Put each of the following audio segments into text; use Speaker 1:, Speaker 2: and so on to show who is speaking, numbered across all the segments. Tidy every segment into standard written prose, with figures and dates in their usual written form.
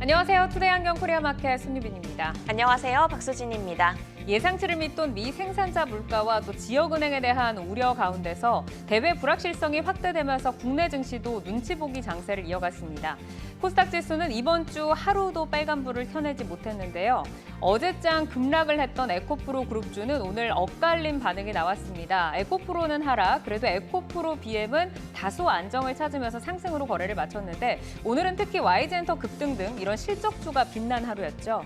Speaker 1: 안녕하세요. 투데이 안경 코리아마켓 손유빈입니다.
Speaker 2: 안녕하세요. 박수진입니다.
Speaker 1: 예상치를 밑돈 미 생산자 물가와 또 지역은행에 대한 우려 가운데서 대외 불확실성이 확대되면서 국내 증시도 눈치 보기 장세를 이어갔습니다. 코스닥 지수는 이번 주 하루도 빨간불을 켜내지 못했는데요. 어제장 급락을 했던 에코프로 그룹주는 오늘 엇갈린 반응이 나왔습니다. 에코프로는 하락, 그래도 에코프로 BM은 다소 안정을 찾으면서 상승으로 거래를 마쳤는데 오늘은 특히 YG엔터 급등 등 이런 실적주가 빛난 하루였죠.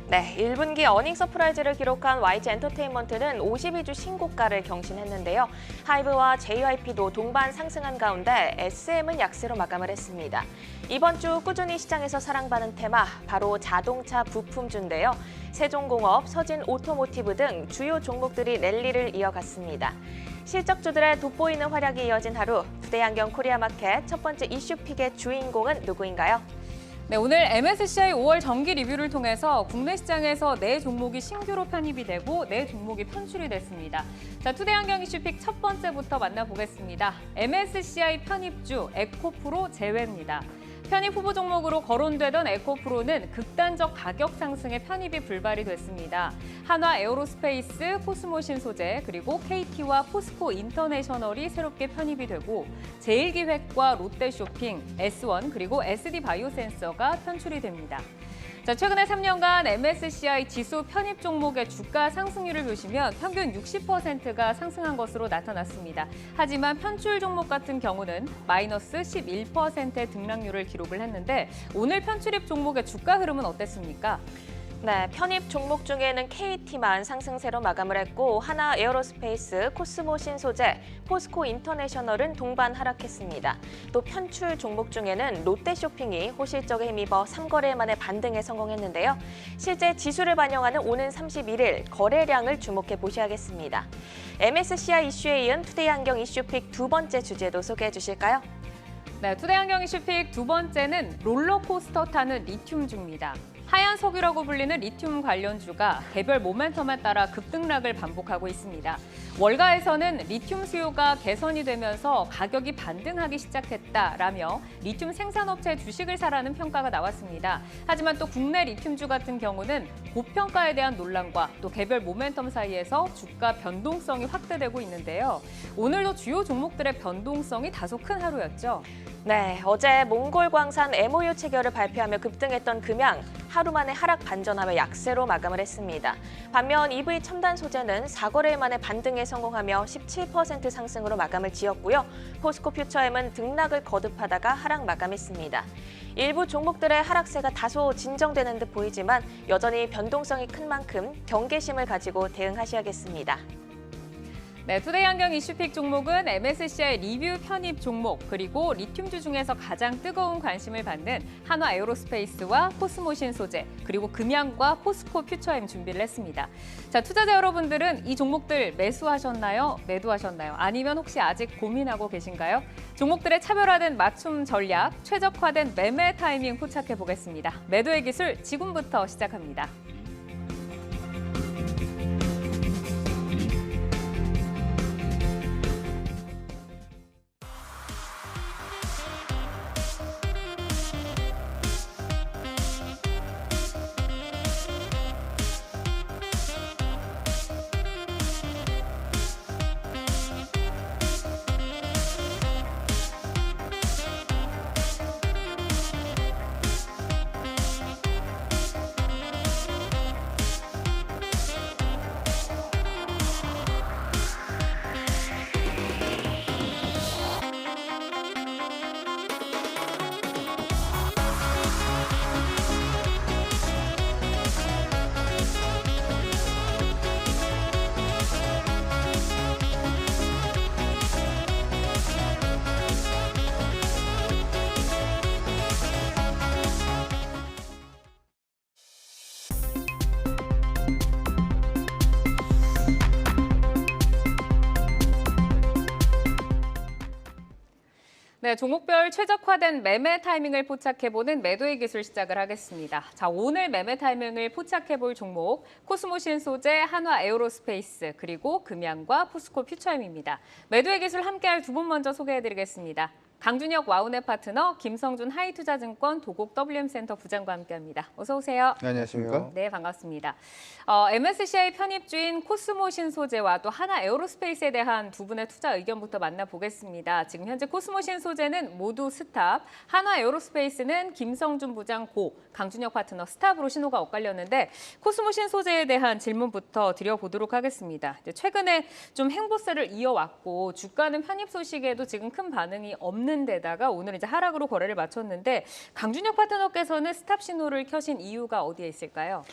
Speaker 2: 네, 1분기 어닝 서프라이즈를 기록한 YG엔터테인먼트는 52주 신고가를 경신했는데요. 하이브와 JYP도 동반 상승한 가운데 SM은 약세로 마감을 했습니다. 이번 주 꾸준히 시장에서 사랑받는 테마, 바로 자동차 부품주인데요. 세종공업, 서진 오토모티브 등 주요 종목들이 랠리를 이어갔습니다. 실적주들의 돋보이는 활약이 이어진 하루, 투데이 안경 코리아마켓 첫 번째 이슈픽의 주인공은 누구인가요?
Speaker 1: 네, 오늘 MSCI 5월 정기 리뷰를 통해서 국내 시장에서 4종목이 신규로 편입이 되고 4종목이 편출이 됐습니다. 자, 투데이 안경 이슈픽 첫 번째부터 만나보겠습니다. MSCI 편입주 에코프로 제외입니다. 편입 후보 종목으로 거론되던 에코프로는 극단적 가격 상승에 편입이 불발이 됐습니다. 한화 에어로스페이스, 코스모신 소재, 그리고 KT와 포스코 인터내셔널이 새롭게 편입이 되고 제일기획과 롯데쇼핑, S1, 그리고 SD바이오센서가 편출이 됩니다. 자, 최근에 3년간 MSCI 지수 편입 종목의 주가 상승률을 보시면 평균 60%가 상승한 것으로 나타났습니다. 하지만 편출 종목 같은 경우는 마이너스 11%의 등락률을 기록을 했는데 오늘 편출입 종목의 주가 흐름은 어땠습니까?
Speaker 2: 네, 편입 종목 중에는 KT만 상승세로 마감을 했고 하나 에어로스페이스, 코스모신 소재, 포스코 인터내셔널은 동반 하락했습니다. 또 편출 종목 중에는 롯데쇼핑이 호실적에 힘입어 3거래일 만에 반등에 성공했는데요. 실제 지수를 반영하는 오는 31일 거래량을 주목해 보셔야겠습니다. MSCI 이슈에 이은 투데이 안경 이슈픽 두 번째 주제도 소개해 주실까요?
Speaker 1: 네, 투데이 안경 이슈픽 두 번째는 롤러코스터 타는 리튬주입니다. 하얀 석유라고 불리는 리튬 관련주가 개별 모멘텀에 따라 급등락을 반복하고 있습니다. 월가에서는 리튬 수요가 개선이 되면서 가격이 반등하기 시작했다라며 리튬 생산업체 주식을 사라는 평가가 나왔습니다. 하지만 또 국내 리튬주 같은 경우는 고평가에 대한 논란과 또 개별 모멘텀 사이에서 주가 변동성이 확대되고 있는데요. 오늘도 주요 종목들의 변동성이 다소 큰 하루였죠.
Speaker 2: 네, 어제 몽골광산 MOU 체결을 발표하며 급등했던 금양, 하루 만에 하락 반전하며 약세로 마감을 했습니다. 반면 EV 첨단 소재는 4거래일 만에 반등에 성공하며 17% 상승으로 마감을 지었고요. 포스코 퓨처엠은 등락을 거듭하다가 하락 마감했습니다. 일부 종목들의 하락세가 다소 진정되는 듯 보이지만 여전히 변동성이 큰 만큼 경계심을 가지고 대응하셔야겠습니다.
Speaker 1: 네, 투데이 안경 이슈픽 종목은 MSCI 리뷰 편입 종목, 그리고 리튬주 중에서 가장 뜨거운 관심을 받는 한화 에어로스페이스와 코스모신 소재, 그리고 금양과 포스코 퓨처엠 준비를 했습니다. 자, 투자자 여러분들은 이 종목들 매수하셨나요? 매도하셨나요? 아니면 혹시 아직 고민하고 계신가요? 종목들의 차별화된 맞춤 전략, 최적화된 매매 타이밍 포착해 보겠습니다. 매도의 기술 지금부터 시작합니다. 네, 종목별 최적화된 매매 타이밍을 포착해보는 매도의 기술 시작을 하겠습니다. 자, 오늘 매매 타이밍을 포착해볼 종목, 코스모신 소재, 한화 에어로스페이스, 그리고 금양과 포스코 퓨처엠입니다. 매도의 기술 함께할 두 분 먼저 소개해드리겠습니다. 강준혁 와우넷 파트너, 김성준 하이투자증권 도곡 WM센터 부장과 함께합니다. 어서 오세요.
Speaker 3: 네, 안녕하십니까?
Speaker 1: 네, 반갑습니다. MSCI 편입주인 코스모 신소재와 또 하나 에어로스페이스에 대한 두 분의 투자 의견부터 만나보겠습니다. 지금 현재 코스모 신소재는 모두 스탑, 한화 에어로스페이스는 김성준 부장 고, 강준혁 파트너 스탑으로 신호가 엇갈렸는데 코스모 신소재에 대한 질문부터 드려보도록 하겠습니다. 최근에 좀 행보세를 이어왔고 주가는 편입 소식에도 지금 큰 반응이 없는 데다가 오늘 이제 하락으로 거래를 마쳤는데 강준혁 파트너께서는 스탑 신호를 켜신 이유가 어디에 있을까요?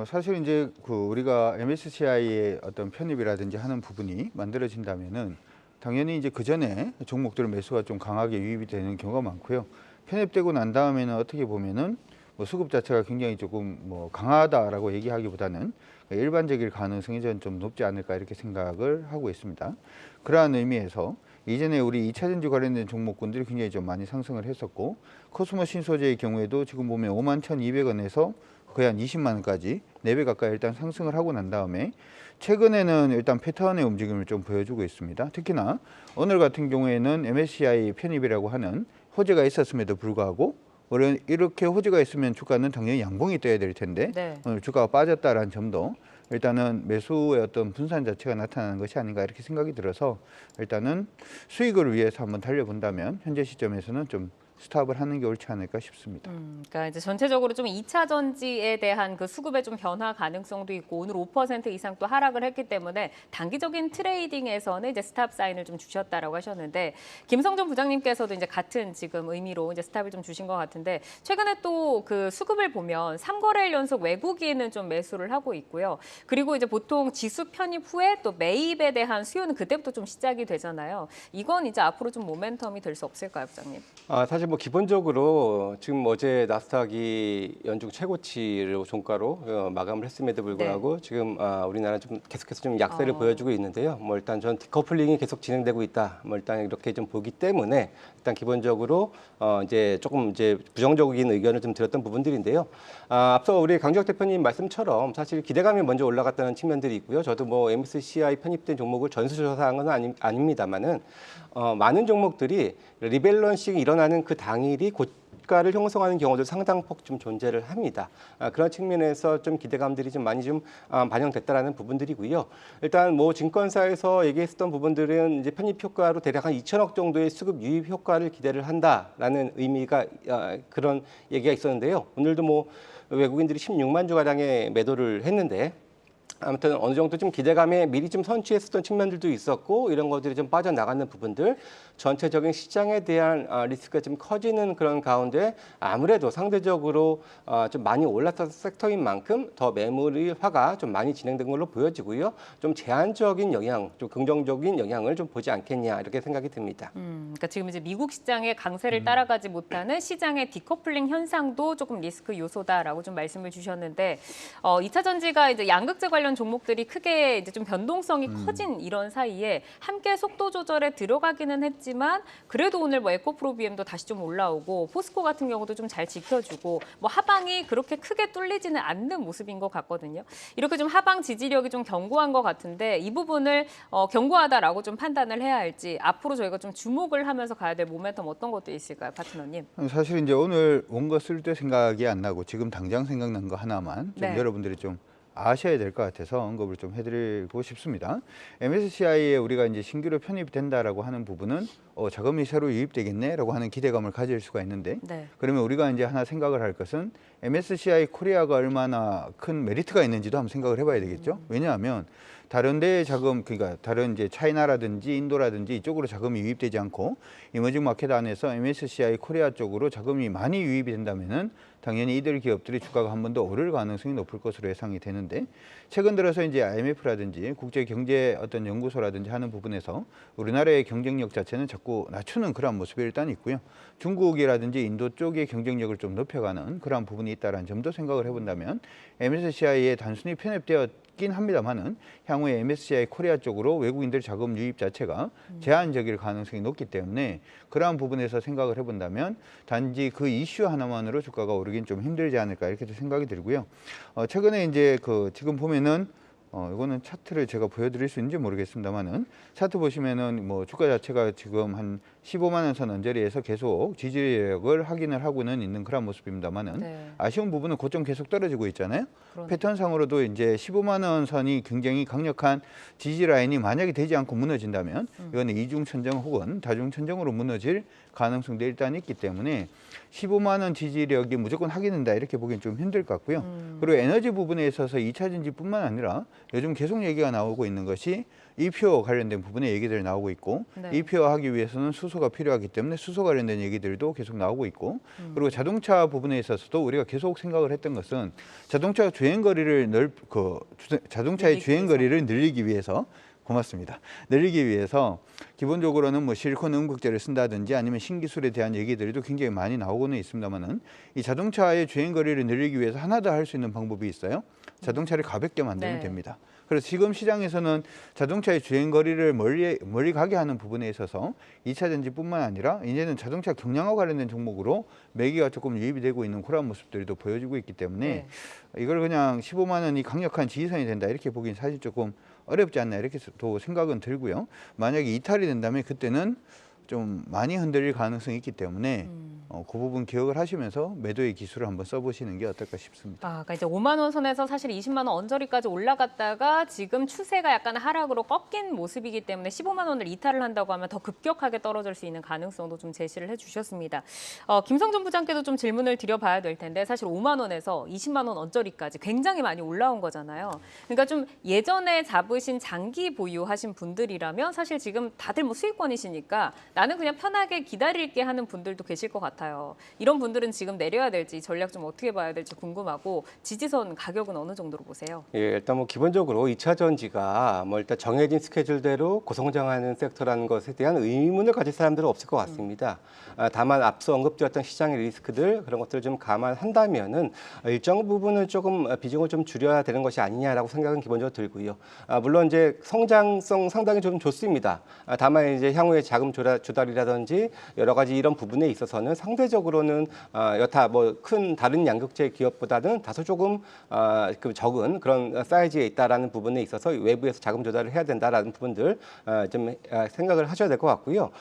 Speaker 3: 사실 이제 우리가 MSCI의 어떤 편입이라든지 하는 부분이 만들어진다면은 당연히 이제 그 전에 종목들 매수가 좀 강하게 유입이 되는 경우가 많고요. 편입되고 난 다음에는 어떻게 보면은 수급 자체가 굉장히 조금 강하다라고 얘기하기보다는 일반적일 가능성이 저는 좀 높지 않을까 이렇게 생각을 하고 있습니다. 그러한 의미에서 이전에 우리 2차전지 관련된 종목군들이 굉장히 좀 많이 상승을 했었고 코스모 신소재의 경우에도 지금 보면 51,200원에서 거의 한 20만 원까지 4배 가까이 일단 상승을 하고 난 다음에 최근에는 일단 패턴의 움직임을 좀 보여주고 있습니다. 특히나 오늘 같은 경우에는 MSCI 편입이라고 하는 호재가 있었음에도 불구하고 이렇게 호재가 있으면 주가는 당연히 양봉이 떠야 될 텐데
Speaker 1: 네.
Speaker 3: 오늘 주가가 빠졌다라는 점도 일단은 매수의 어떤 분산 자체가 나타나는 것이 아닌가 이렇게 생각이 들어서 일단은 수익을 위해서 한번 달려본다면 현재 시점에서는 좀 스탑을 하는 게 옳지 않을까 싶습니다.
Speaker 1: 그러니까 이제 전체적으로 좀 2차 전지에 대한 그 수급의 좀 변화 가능성도 있고 오늘 5% 이상 또 하락을 했기 때문에 단기적인 트레이딩에서는 이제 스탑 사인을 좀 주셨다라고 하셨는데 김성준 부장님께서도 이제 같은 지금 의미로 이제 스탑을 좀 주신 것 같은데 최근에 또 그 수급을 보면 3거래일 연속 외국인은 좀 매수를 하고 있고요. 그리고 이제 보통 지수 편입 후에 또 매입에 대한 수요는 그때부터 좀 시작이 되잖아요. 이건 이제 앞으로 좀 모멘텀이 될 수 없을까요, 부장님?
Speaker 4: 사실 기본적으로 지금 어제 나스닥이 연중 최고치를 종가로 마감을 했음에도 불구하고 지금 우리나라 좀 계속해서 좀 약세를 보여주고 있는데요. 일단 전 디커플링이 계속 진행되고 있다. 일단 이렇게 좀 보기 때문에 일단 기본적으로 이제 조금 이제 부정적인 의견을 좀 들었던 부분들인데요. 앞서 우리 강주혁 대표님 말씀처럼 사실 기대감이 먼저 올라갔다는 측면들이 있고요. 저도 MSCI 편입된 종목을 전수조사한 건 아닙니다만은 많은 종목들이 리밸런싱이 일어나는 그 당일이 고가를 형성하는 경우도 상당폭 좀 존재를 합니다. 그런 측면에서 좀 기대감들이 좀 많이 좀 반영됐다라는 부분들이고요. 일단 증권사에서 얘기했었던 부분들은 이제 편입 효과로 대략 한 2천억 정도의 수급 유입 효과를 기대를 한다라는 의미가 그런 얘기가 있었는데요. 오늘도 외국인들이 16만 주 가량의 매도를 했는데. 아무튼 어느 정도 좀 기대감에 미리 좀 선취했었던 측면들도 있었고 이런 것들이 좀 빠져나가는 부분들 전체적인 시장에 대한 리스크가 좀 커지는 그런 가운데 아무래도 상대적으로 좀 많이 올랐던 섹터인 만큼 더 매물화가 좀 많이 진행된 걸로 보여지고요. 좀 제한적인 영향, 좀 긍정적인 영향을 좀 보지 않겠냐 이렇게 생각이 듭니다.
Speaker 1: 그러니까 지금 이제 미국 시장의 강세를 따라가지 못하는 시장의 디커플링 현상도 조금 리스크 요소다라고 좀 말씀을 주셨는데 2차 전지가 이제 양극재 관련 종목들이 크게 이제 좀 변동성이 커진 이런 사이에 함께 속도 조절에 들어가기는 했지만 그래도 오늘 에코프로비엠도 다시 좀 올라오고 포스코 같은 경우도 좀 잘 지켜주고 하방이 그렇게 크게 뚫리지는 않는 모습인 것 같거든요. 이렇게 좀 하방 지지력이 좀 견고한 것 같은데 이 부분을 견고하다라고 좀 판단을 해야 할지 앞으로 저희가 좀 주목을 하면서 가야 될 모멘텀 어떤 것도 있을까요, 파트너님?
Speaker 3: 사실 이제 오늘 원고 쓸 때 생각이 안 나고 지금 당장 생각난 거 하나만 좀
Speaker 1: 네.
Speaker 3: 여러분들이 좀 아셔야 될 것 같아서 언급을 좀 해드리고 싶습니다. MSCI에 우리가 이제 신규로 편입된다라고 하는 부분은 자금이 새로 유입되겠네라고 하는 기대감을 가질 수가 있는데
Speaker 1: 네.
Speaker 3: 그러면 우리가 이제 하나 생각을 할 것은 MSCI 코리아가 얼마나 큰 메리트가 있는지도 한번 생각을 해봐야 되겠죠. 왜냐하면 다른 데 자금, 그러니까 다른 이제 차이나라든지 인도라든지 이쪽으로 자금이 유입되지 않고 이머징 마켓 안에서 MSCI 코리아 쪽으로 자금이 많이 유입이 된다면은 당연히 이들 기업들이 주가가 한 번 더 오를 가능성이 높을 것으로 예상이 되는데 최근 들어서 이제 IMF라든지 국제 경제 어떤 연구소라든지 하는 부분에서 우리나라의 경쟁력 자체는 자꾸 낮추는 그런 모습이 일단 있고요. 중국이라든지 인도 쪽의 경쟁력을 좀 높여가는 그런 부분이 있다는 점도 생각을 해본다면 MSCI에 단순히 편입되었긴 합니다만은 향후에 MSCI 코리아 쪽으로 외국인들 자금 유입 자체가 제한적일 가능성이 높기 때문에 그러한 부분에서 생각을 해본다면 단지 그 이슈 하나만으로 주가가 오르긴 좀 힘들지 않을까 이렇게 생각이 들고요. 최근에 이제 지금 보면은 이거는 차트를 제가 보여드릴 수 있는지 모르겠습니다만은 차트 보시면은 뭐 주가 자체가 지금 한 15만 원 선 언저리에서 계속 지지력을 확인을 하고는 있는 그런 모습입니다만은
Speaker 1: 네.
Speaker 3: 아쉬운 부분은 고점 계속 떨어지고 있잖아요.
Speaker 1: 그러네요.
Speaker 3: 패턴상으로도 이제 15만 원 선이 굉장히 강력한 지지 라인이 만약에 되지 않고 무너진다면 이거는 이중천정 혹은 다중천정으로 무너질 가능성도 일단 있기 때문에 15만 원 지지력이 무조건 확인된다 이렇게 보기엔 좀 힘들 것 같고요. 그리고 에너지 부분에 있어서 2차 전지뿐만 아니라 요즘 계속 얘기가 나오고 있는 것이 EPO 관련된 부분에 얘기들이 나오고 있고
Speaker 1: 네.
Speaker 3: EPO 하기 위해서는 수소가 필요하기 때문에 수소 관련된 얘기들도 계속 나오고 있고 그리고 자동차 부분에 있어서도 우리가 계속 생각을 했던 것은 자동차 주행거리를 자동차의 주행거리를 늘리기 위해서 고맙습니다. 늘리기 위해서 기본적으로는 뭐 실리콘 음극재를 쓴다든지 아니면 신기술에 대한 얘기들도 굉장히 많이 나오고는 있습니다만은 이 자동차의 주행거리를 늘리기 위해서 하나 더 할 수 있는 방법이 있어요. 자동차를 가볍게 만들면
Speaker 1: 네.
Speaker 3: 됩니다. 그래서 지금 시장에서는 자동차의 주행거리를 멀리 가게 하는 부분에 있어서 2차 전지뿐만 아니라 이제는 자동차 경량화 관련된 종목으로 매기가 조금 유입이 되고 있는 그런 모습들도 보여지고 있기 때문에 이걸 그냥 15만 원이 강력한 지지선이 된다 이렇게 보기엔 사실 조금 어렵지 않나 이렇게 또 생각은 들고요. 만약에 이탈이 된다면 그때는 좀 많이 흔들릴 가능성이 있기 때문에 그 부분 기억을 하시면서 매도의 기술을 한번 써보시는 게 어떨까 싶습니다.
Speaker 1: 그러니까 이제 5만 원 선에서 사실 20만 원 언저리까지 올라갔다가 지금 추세가 약간 하락으로 꺾인 모습이기 때문에 15만 원을 이탈을 한다고 하면 더 급격하게 떨어질 수 있는 가능성도 좀 제시를 해주셨습니다. 김성준 부장께도 좀 질문을 드려봐야 될 텐데 사실 5만 원에서 20만 원 언저리까지 굉장히 많이 올라온 거잖아요. 그러니까 좀 예전에 잡으신 장기 보유하신 분들이라면 사실 지금 다들 뭐 수익권이시니까 나는 그냥 편하게 기다릴게 하는 분들도 계실 것 같아요. 이런 분들은 지금 내려야 될지 전략 좀 어떻게 봐야 될지 궁금하고 지지선 가격은 어느 정도로 보세요?
Speaker 4: 예, 일단 뭐 기본적으로 2차 전지가 뭐 일단 정해진 스케줄대로 고성장하는 섹터라는 것에 대한 의문을 가질 사람들은 없을 것 같습니다. 다만 앞서 언급드렸던 시장의 리스크들 그런 것들을 좀 감안한다면은 일정 부분을 조금 비중을 좀 줄여야 되는 것이 아니냐라고 생각은 기본적으로 들고요. 물론 이제 성장성 상당히 좀 좋습니다. 다만 이제 향후에 자금 조달이라든지 여러 가지 이런 부분에 있어서는 상대적으로는 여타 뭐 큰 다른 양극재 기업보다는 다소 조금 그 적은 그런 사이즈에 있다라는 부분에 있어서 외부에서 자금 조달을 해야 된다라는 부분들 좀 생각을 하셔야 될 것 같고요.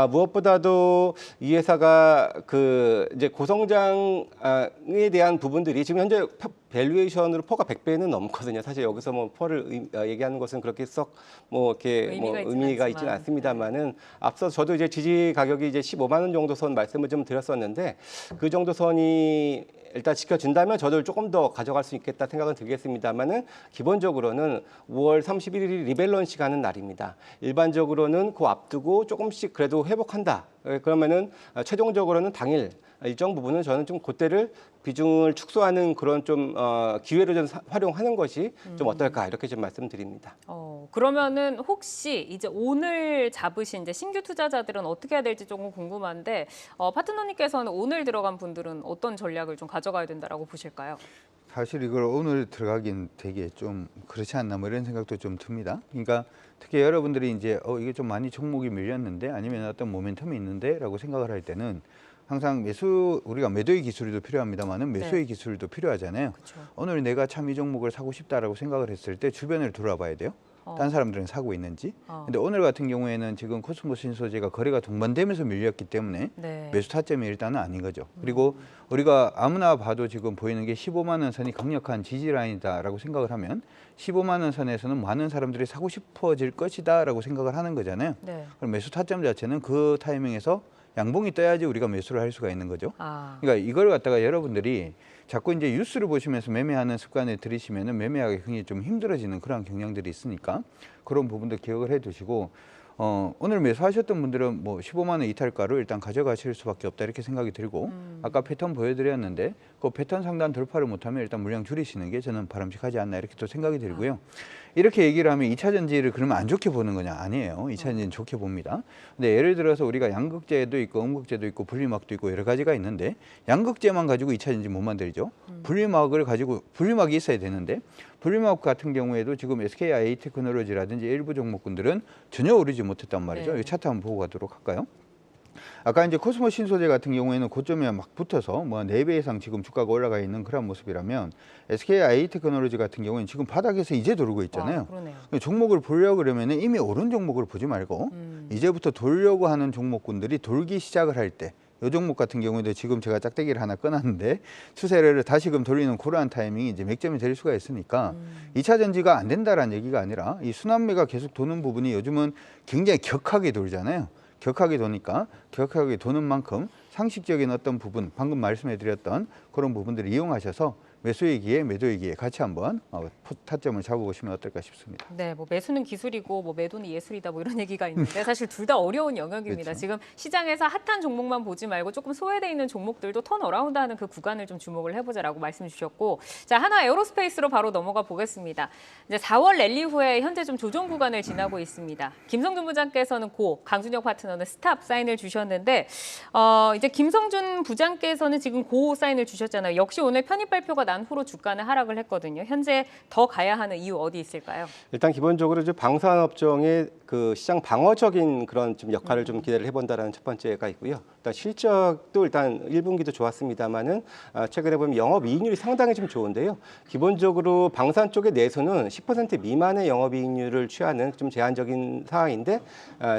Speaker 4: 무엇보다도 이 회사가 그 이제 고성장에 대한 부분들이 지금 현재 밸류에이션으로 퍼가 100배는 넘거든요. 사실 여기서 뭐 퍼를 얘기하는 것은 그렇게 썩 뭐 이렇게 의미가 있지는 않습니다만은 앞서 저도 이제 지지 가격이 이제 15만 원 정도 선 말씀을 좀 드렸었는데 그 정도 선이 일단 지켜진다면 저도 조금 더 가져갈 수 있겠다 생각은 들겠습니다만은 기본적으로는 5월 31일이 리밸런싱 하는 날입니다. 일반적으로는 그 앞두고 조금씩 그래도 회복한다. 그러면은 최종적으로는 당일 일정 부분은 저는 좀 그때를 비중을 축소하는 그런 좀 기회로 좀 활용하는 것이 좀 어떨까 이렇게 좀 말씀드립니다.
Speaker 1: 그러면은 혹시 이제 오늘 잡으신 이제 신규 투자자들은 어떻게 해야 될지 조금 궁금한데 파트너님께서는 오늘 들어간 분들은 어떤 전략을 좀 가져가야 된다라고 보실까요?
Speaker 3: 사실 이걸 오늘 들어가긴 되게 좀 그렇지 않나 뭐 이런 생각도 좀 듭니다. 그러니까 특히 여러분들이 이제 이게 좀 많이 종목이 밀렸는데 아니면 어떤 모멘텀이 있는데라고 생각을 할 때는 항상 우리가 매도의 기술도 필요합니다만은 매수의 기술도 필요하잖아요.
Speaker 1: 그쵸.
Speaker 3: 오늘 내가 참 이 종목을 사고 싶다라고 생각을 했을 때 주변을 돌아봐야 돼요. 딴 사람들은 사고 있는지. 근데 오늘 같은 경우에는 지금 코스모스 신소재가 거래가 동반되면서 밀렸기 때문에 매수 타점이 일단은 아닌 거죠. 그리고 우리가 아무나 봐도 지금 보이는 게 15만 원 선이 강력한 지지 라인이다라고 생각을 하면 15만 원 선에서는 많은 사람들이 사고 싶어질 것이다라고 생각을 하는 거잖아요. 그럼 매수 타점 자체는 그 타이밍에서 양봉이 떠야지 우리가 매수를 할 수가 있는 거죠. 그러니까 이걸 갖다가 여러분들이 자꾸 이제 뉴스를 보시면서 매매하는 습관에 들이시면은 매매하기 굉장히 좀 힘들어지는 그런 경향들이 있으니까 그런 부분도 기억을 해 두시고 오늘 매수하셨던 분들은 뭐 15만 원 이탈가로 일단 가져가실 수밖에 없다 이렇게 생각이 들고 아까 패턴 보여드렸는데 그 패턴 상단 돌파를 못하면 일단 물량 줄이시는 게 저는 바람직하지 않나 이렇게 또 생각이 들고요. 이렇게 얘기를 하면 2차 전지를 그러면 안 좋게 보는 거냐? 아니에요. 2차 전지는 좋게 봅니다. 근데 예를 들어서 우리가 양극재도 있고 음극재도 있고 분리막도 있고 여러 가지가 있는데 양극재만 가지고 2차 전지 못 만들죠. 분리막이 있어야 되는데 분리막 같은 경우에도 지금 SKI 테크놀로지라든지 일부 종목군들은 전혀 오르지 못했단 말이죠. 이 차트 한번 보고 가도록 할까요? 아까 이제 코스모 신소재 같은 경우에는 고점에 막 붙어서 뭐 4배 이상 지금 주가가 올라가 있는 그런 모습이라면 SK IT테크놀로지 같은 경우는 지금 바닥에서 이제 도르고 있잖아요.
Speaker 1: 와, 그러네요.
Speaker 3: 종목을 보려고 그러면 이미 오른 종목을 보지 말고 이제부터 돌려고 하는 종목군들이 돌기 시작을 할 때 이 종목 같은 경우에도 지금 제가 짝대기를 하나 꺼놨는데 추세를 다시금 돌리는 그러한 타이밍이 이제 맥점이 될 수가 있으니까 2차 전지가 안 된다라는 얘기가 아니라 이 순환매가 계속 도는 부분이 요즘은 굉장히 격하게 돌잖아요. 격하게 도니까 격하게 도는 만큼 상식적인 어떤 부분, 방금 말씀해드렸던 그런 부분들을 이용하셔서 매수이기에 매도이기에 같이 한번 타점을 잡아보시면 어떨까 싶습니다.
Speaker 1: 네, 뭐 매수는 기술이고 뭐 매도는 예술이다 뭐 이런 얘기가 있는데 사실 둘 다 어려운 영역입니다.
Speaker 3: 그렇죠.
Speaker 1: 지금 시장에서 핫한 종목만 보지 말고 조금 소외돼 있는 종목들도 턴어라운드하는 그 구간을 좀 주목을 해보자라고 말씀 주셨고, 자 하나 에어로스페이스로 바로 넘어가 보겠습니다. 이제 4월 랠리 후에 현재 좀 조정 구간을 지나고 있습니다. 김성준 부장께서는 고, 강준혁 파트너는 스탑 사인을 주셨는데 이제 김성준 부장께서는 지금 고 사인을 주셨잖아요. 역시 오늘 편입 발표가 난 후로 주가는 하락을 했거든요. 현재 더 가야 하는 이유 어디 있을까요?
Speaker 4: 일단 기본적으로 이제 방산업종의 그 시장 방어적인 그런 좀 역할을 좀 기대를 해본다라는 첫 번째가 있고요. 일단 실적도 일단 1분기도 좋았습니다만은 최근에 보면 영업이익률이 상당히 좀 좋은데요. 기본적으로 방산 쪽에 내수는 10% 미만의 영업이익률을 취하는 좀 제한적인 상황인데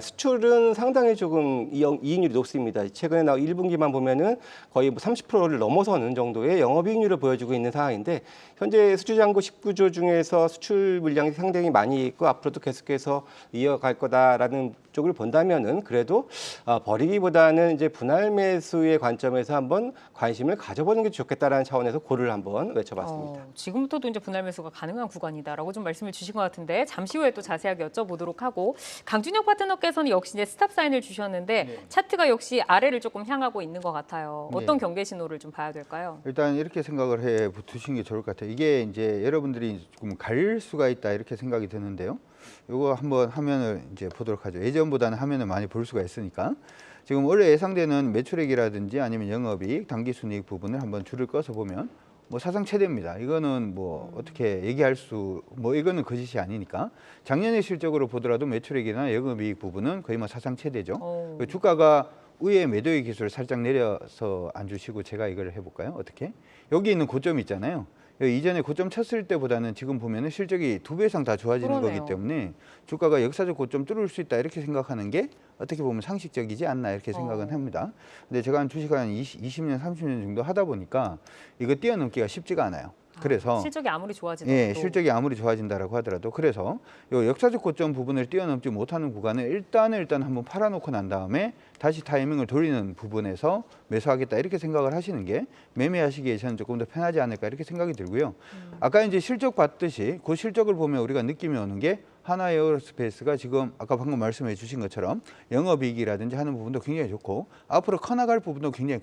Speaker 4: 수출은 상당히 조금 이익률이 높습니다. 최근에 나온 1분기만 보면은 거의 30%를 넘어서는 정도의 영업이익률을 보여주고 있는 상황인데 현재 수주잔고 19조 중에서 수출 물량이 상당히 많이 있고 앞으로도 계속해서 이어갈 거다라는 쪽을 본다면은 그래도 버리기보다는 이제 분할 매수의 관점에서 한번 관심을 가져보는 게 좋겠다라는 차원에서 고를 한번 외쳐봤습니다.
Speaker 1: 지금부터도 이제 분할 매수가 가능한 구간이다라고 좀 말씀을 주신 것 같은데 잠시 후에 또 자세하게 여쭤보도록 하고, 강준혁 파트너께서는 역시 이제 스탑 사인을 주셨는데 차트가 역시 아래를 조금 향하고 있는 것 같아요. 어떤 경계 신호를 좀 봐야 될까요?
Speaker 3: 일단 이렇게 생각을 해 두시는 게 좋을 것 같아요. 이게 이제 여러분들이 조금 갈 수가 있다 이렇게 생각이 드는데요. 이거 한번 화면을 이제 보도록 하죠. 예전보다는 화면을 많이 볼 수가 있으니까. 지금 원래 예상되는 매출액이라든지 아니면 영업이익, 당기순이익 부분을 한번 줄을 꺼서 보면 뭐 사상 최대입니다. 이거는 뭐 어떻게 얘기할 이거는 거짓이 아니니까. 작년의 실적으로 보더라도 매출액이나 영업이익 부분은 거의 뭐 사상 최대죠. 주가가 위에 매도의 기술을 살짝 내려서 안 주시고 제가 이걸 해볼까요? 어떻게? 여기 있는 고점이 있잖아요. 이전에 고점 쳤을 때보다는 지금 보면은 실적이 2배 이상 다 좋아지는
Speaker 1: 그러네요.
Speaker 3: 거기 때문에 주가가 역사적 고점 뚫을 수 있다 이렇게 생각하는 게 어떻게 보면 상식적이지 않나 이렇게 생각은 합니다. 근데 제가 한 주식 한 20년, 30년 정도 하다 보니까 이거 뛰어넘기가 쉽지가 않아요. 그래서
Speaker 1: 실적이 아무리 좋아지더라도
Speaker 3: 실적이 아무리 좋아진다라고 하더라도 그래서 요 역사적 고점 부분을 뛰어넘지 못하는 구간을 일단 한번 팔아놓고 난 다음에 다시 타이밍을 돌리는 부분에서 매수하겠다 이렇게 생각을 하시는 게 매매하시기에 저는 조금 더 편하지 않을까 이렇게 생각이 들고요. 아까 이제 실적 봤듯이 그 실적을 보면 우리가 느낌이 오는 게 하나 에어로스페이스가 지금 아까 방금 말씀해 주신 것처럼 영업이익이라든지 하는 부분도 굉장히 좋고 앞으로 커나갈 부분도 굉장히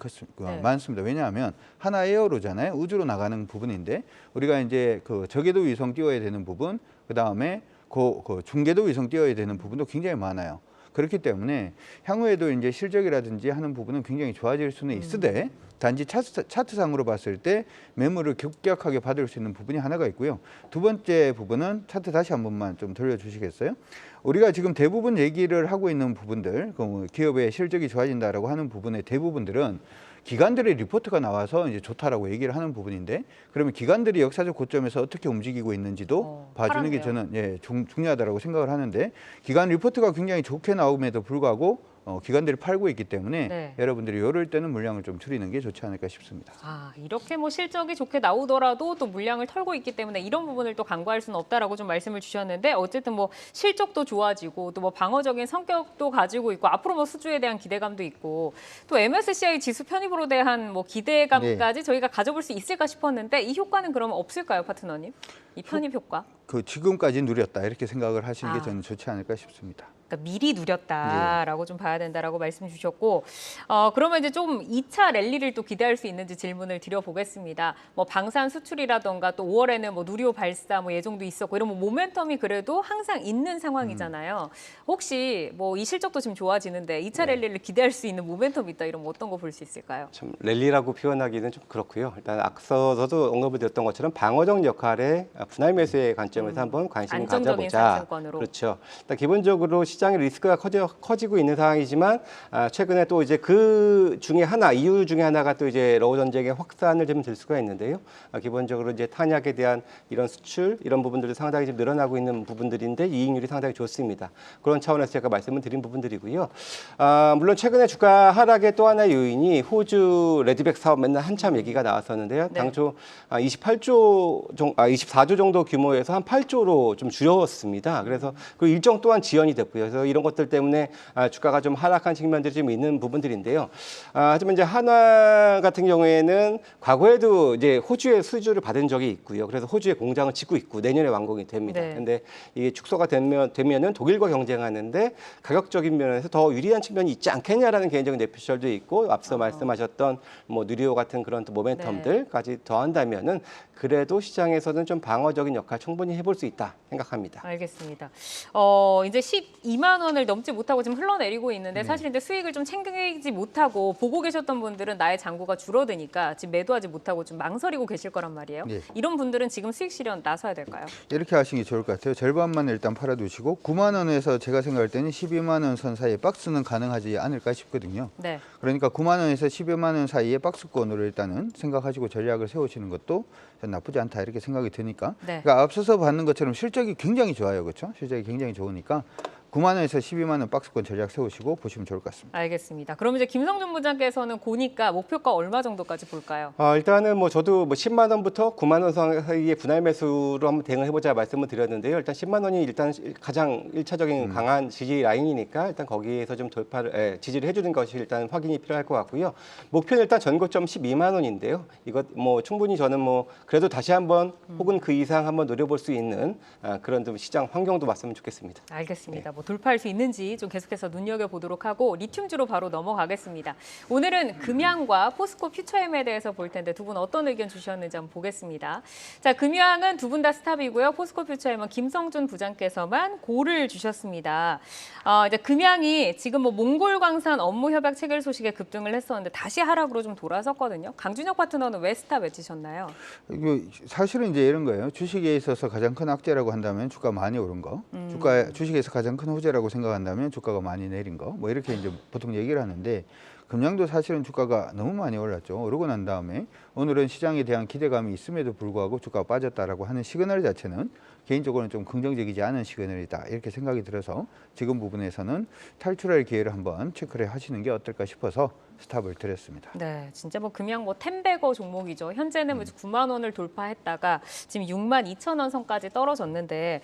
Speaker 3: 많습니다. 왜냐하면 하나 에어로잖아요. 우주로 나가는 부분인데 우리가 이제 그 저궤도 위성 띄워야 되는 부분, 그 다음에 그 중궤도 위성 띄워야 되는 부분도 굉장히 많아요. 그렇기 때문에 향후에도 이제 실적이라든지 하는 부분은 굉장히 좋아질 수는 있으되 단지 차트상으로 봤을 때 매물을 급격하게 받을 수 있는 부분이 하나가 있고요. 두 번째 부분은 차트 다시 한 번만 좀 돌려주시겠어요? 우리가 지금 대부분 얘기를 하고 있는 부분들, 그 기업의 실적이 좋아진다라고 하는 부분의 대부분들은 기관들의 리포트가 나와서 이제 좋다라고 얘기를 하는 부분인데, 그러면 기관들이 역사적 고점에서 어떻게 움직이고 있는지도 봐주는 게 저는 중요하다라고 생각을 하는데, 기관 리포트가 굉장히 좋게 나옴에도 불구하고 기관들이 팔고 있기 때문에 여러분들이 이럴 때는 물량을 좀 줄이는 게 좋지 않을까 싶습니다.
Speaker 1: 이렇게 뭐 실적이 좋게 나오더라도 또 물량을 털고 있기 때문에 이런 부분을 또 간과할 수는 없다라고 좀 말씀을 주셨는데, 어쨌든 뭐 실적도 좋아지고 또 뭐 방어적인 성격도 가지고 있고 앞으로 뭐 수주에 대한 기대감도 있고 또 MSCI 지수 편입으로 대한 뭐 기대감까지 저희가 가져볼 수 있을까 싶었는데 이 효과는 그러면 없을까요, 파트너님? 이 편입 효과?
Speaker 3: 지금까지 누렸다 이렇게 생각을 하시는 게 저는 좋지 않을까 싶습니다.
Speaker 1: 그러니까 미리 누렸다라고 좀 봐야 된다라고 말씀 주셨고, 그러면 이제 좀 2차 랠리를 또 기대할 수 있는지 질문을 드려보겠습니다. 뭐 방산 수출이라던가 또 5월에는 뭐 누리호 발사 뭐 예정도 있었고 이러면 모멘텀이 그래도 항상 있는 상황이잖아요. 혹시 뭐 이 실적도 지금 좋아지는데 2차 랠리를 기대할 수 있는 모멘텀이 있다 이러면 어떤 거 볼 수 있을까요?
Speaker 4: 참 랠리라고 표현하기는 좀 그렇고요. 일단 앞서서도 언급을 드렸던 것처럼 방어적 역할의 분할 매수의 관점에서 한번 관심을
Speaker 1: 안정적인
Speaker 4: 가져보자.
Speaker 1: 상승권으로.
Speaker 4: 그렇죠. 일단 기본적으로 시장 시장의 리스크가 커지고 있는 상황이지만 최근에 또 이제 그 중에 하나 이유 중에 하나가 또 이제 러우 전쟁의 확산을 좀 들 수가 있는데요. 기본적으로 이제 탄약에 대한 이런 수출 이런 부분들도 상당히 좀 늘어나고 있는 부분들인데 이익률이 상당히 좋습니다. 그런 차원에서 제가 말씀을 드린 부분들이고요. 물론 최근에 주가 하락의 또 하나의 요인이 호주 레드백 사업 맨날 한참 얘기가 나왔었는데요.
Speaker 1: 네.
Speaker 4: 당초 24조 정도 규모에서 한 8조로 좀 줄였습니다. 그래서 그 일정 또한 지연이 됐고요. 그래서 이런 것들 때문에 주가가 좀 하락한 측면들이 좀 있는 부분들인데요. 하지만 이제 한화 같은 경우에는 과거에도 이제 호주에 수주를 받은 적이 있고요. 그래서 호주에 공장을 짓고 있고 내년에 완공이 됩니다.
Speaker 1: 네.
Speaker 4: 그런데 이게 축소가 되면은 독일과 경쟁하는데 가격적인 면에서 더 유리한 측면이 있지 않겠냐라는 개인적인 내피셜도 있고 앞서 말씀하셨던 뭐 누리호 같은 그런 또 모멘텀들까지 더한다면은 그래도 시장에서는 좀 방어적인 역할 충분히 해볼 수 있다 생각합니다.
Speaker 1: 알겠습니다. 이제 12만 원을 넘지 못하고 지금 흘러내리고 있는데 사실 이제 수익을 좀 챙기지 못하고 보고 계셨던 분들은 나의 잔고가 줄어드니까 지금 매도하지 못하고 좀 망설이고 계실 거란 말이에요.
Speaker 3: 네.
Speaker 1: 이런 분들은 지금 수익 실현 나서야 될까요?
Speaker 3: 이렇게 하시는 게 좋을 것 같아요. 절반만 일단 팔아두시고 9만 원에서 제가 생각할 때는 12만 원 선 사이에 박스는 가능하지 않을까 싶거든요.
Speaker 1: 네.
Speaker 3: 그러니까 9만 원에서 12만 원 사이에 박스권으로 일단은 생각하시고 전략을 세우시는 것도 나쁘지 않다 이렇게 생각이 드니까.
Speaker 1: 네.
Speaker 3: 그러니까 앞서서 봤는 것처럼 실적이 굉장히 좋아요, 그렇죠? 실적이 굉장히 좋으니까 9만 원에서 12만 원 박스권 전략 세우시고 보시면 좋을 것 같습니다.
Speaker 1: 알겠습니다. 그럼 이제 김성준 부장께서는 고니까 목표가 얼마 정도까지 볼까요?
Speaker 4: 일단은 뭐 저도 뭐 10만 원부터 9만 원 사이의 분할 매수로 한번 대응을 해보자 말씀을 드렸는데요. 일단 10만 원이 일단 가장 1차적인 강한 지지 라인이니까 일단 거기에서 좀 지지를 해주는 것이 일단 확인이 필요할 것 같고요. 목표는 일단 전고점 12만 원인데요. 이것 뭐 충분히 저는 뭐 그래도 다시 한번 혹은 그 이상 한번 노려볼 수 있는 그런 좀 시장 환경도 봤으면 좋겠습니다.
Speaker 1: 알겠습니다. 뭐 돌파할 수 있는지 좀 계속해서 눈여겨보도록 하고 리튬주로 바로 넘어가겠습니다. 오늘은 금양과 포스코 퓨처엠에 대해서 볼 텐데 두 분 어떤 의견 주셨는지 한번 보겠습니다. 자, 금양은 두 분 다 스탑이고요. 포스코 퓨처엠은 김성준 부장께서만 고를 주셨습니다. 이제 금양이 지금 뭐 몽골광산 업무 협약 체결 소식에 급등을 했었는데 다시 하락으로 좀 돌아섰거든요. 강준혁 파트너는 왜 스탑 외치셨나요?
Speaker 3: 이거 사실은 이제 이런 거예요. 주식에 있어서 가장 큰 악재라고 한다면 주가 많이 오른 거, 주식에서 가장 큰 호재라고 생각한다면 주가가 많이 내린 거, 뭐 이렇게 이제 보통 얘기를 하는데 금양도 사실은 주가가 너무 많이 올랐죠. 오르고 난 다음에 오늘은 시장에 대한 기대감이 있음에도 불구하고 주가가 빠졌다라고 하는 시그널 자체는 개인적으로는 좀 긍정적이지 않은 시그널이다 이렇게 생각이 들어서 지금 부분에서는 탈출할 기회를 한번 체크를 하시는 게 어떨까 싶어서 스탑을 드렸습니다.
Speaker 1: 네, 진짜 뭐 금양 뭐 텐베거 종목이죠. 현재는 뭐 9만 원을 돌파했다가 지금 6만 2천 원 선까지 떨어졌는데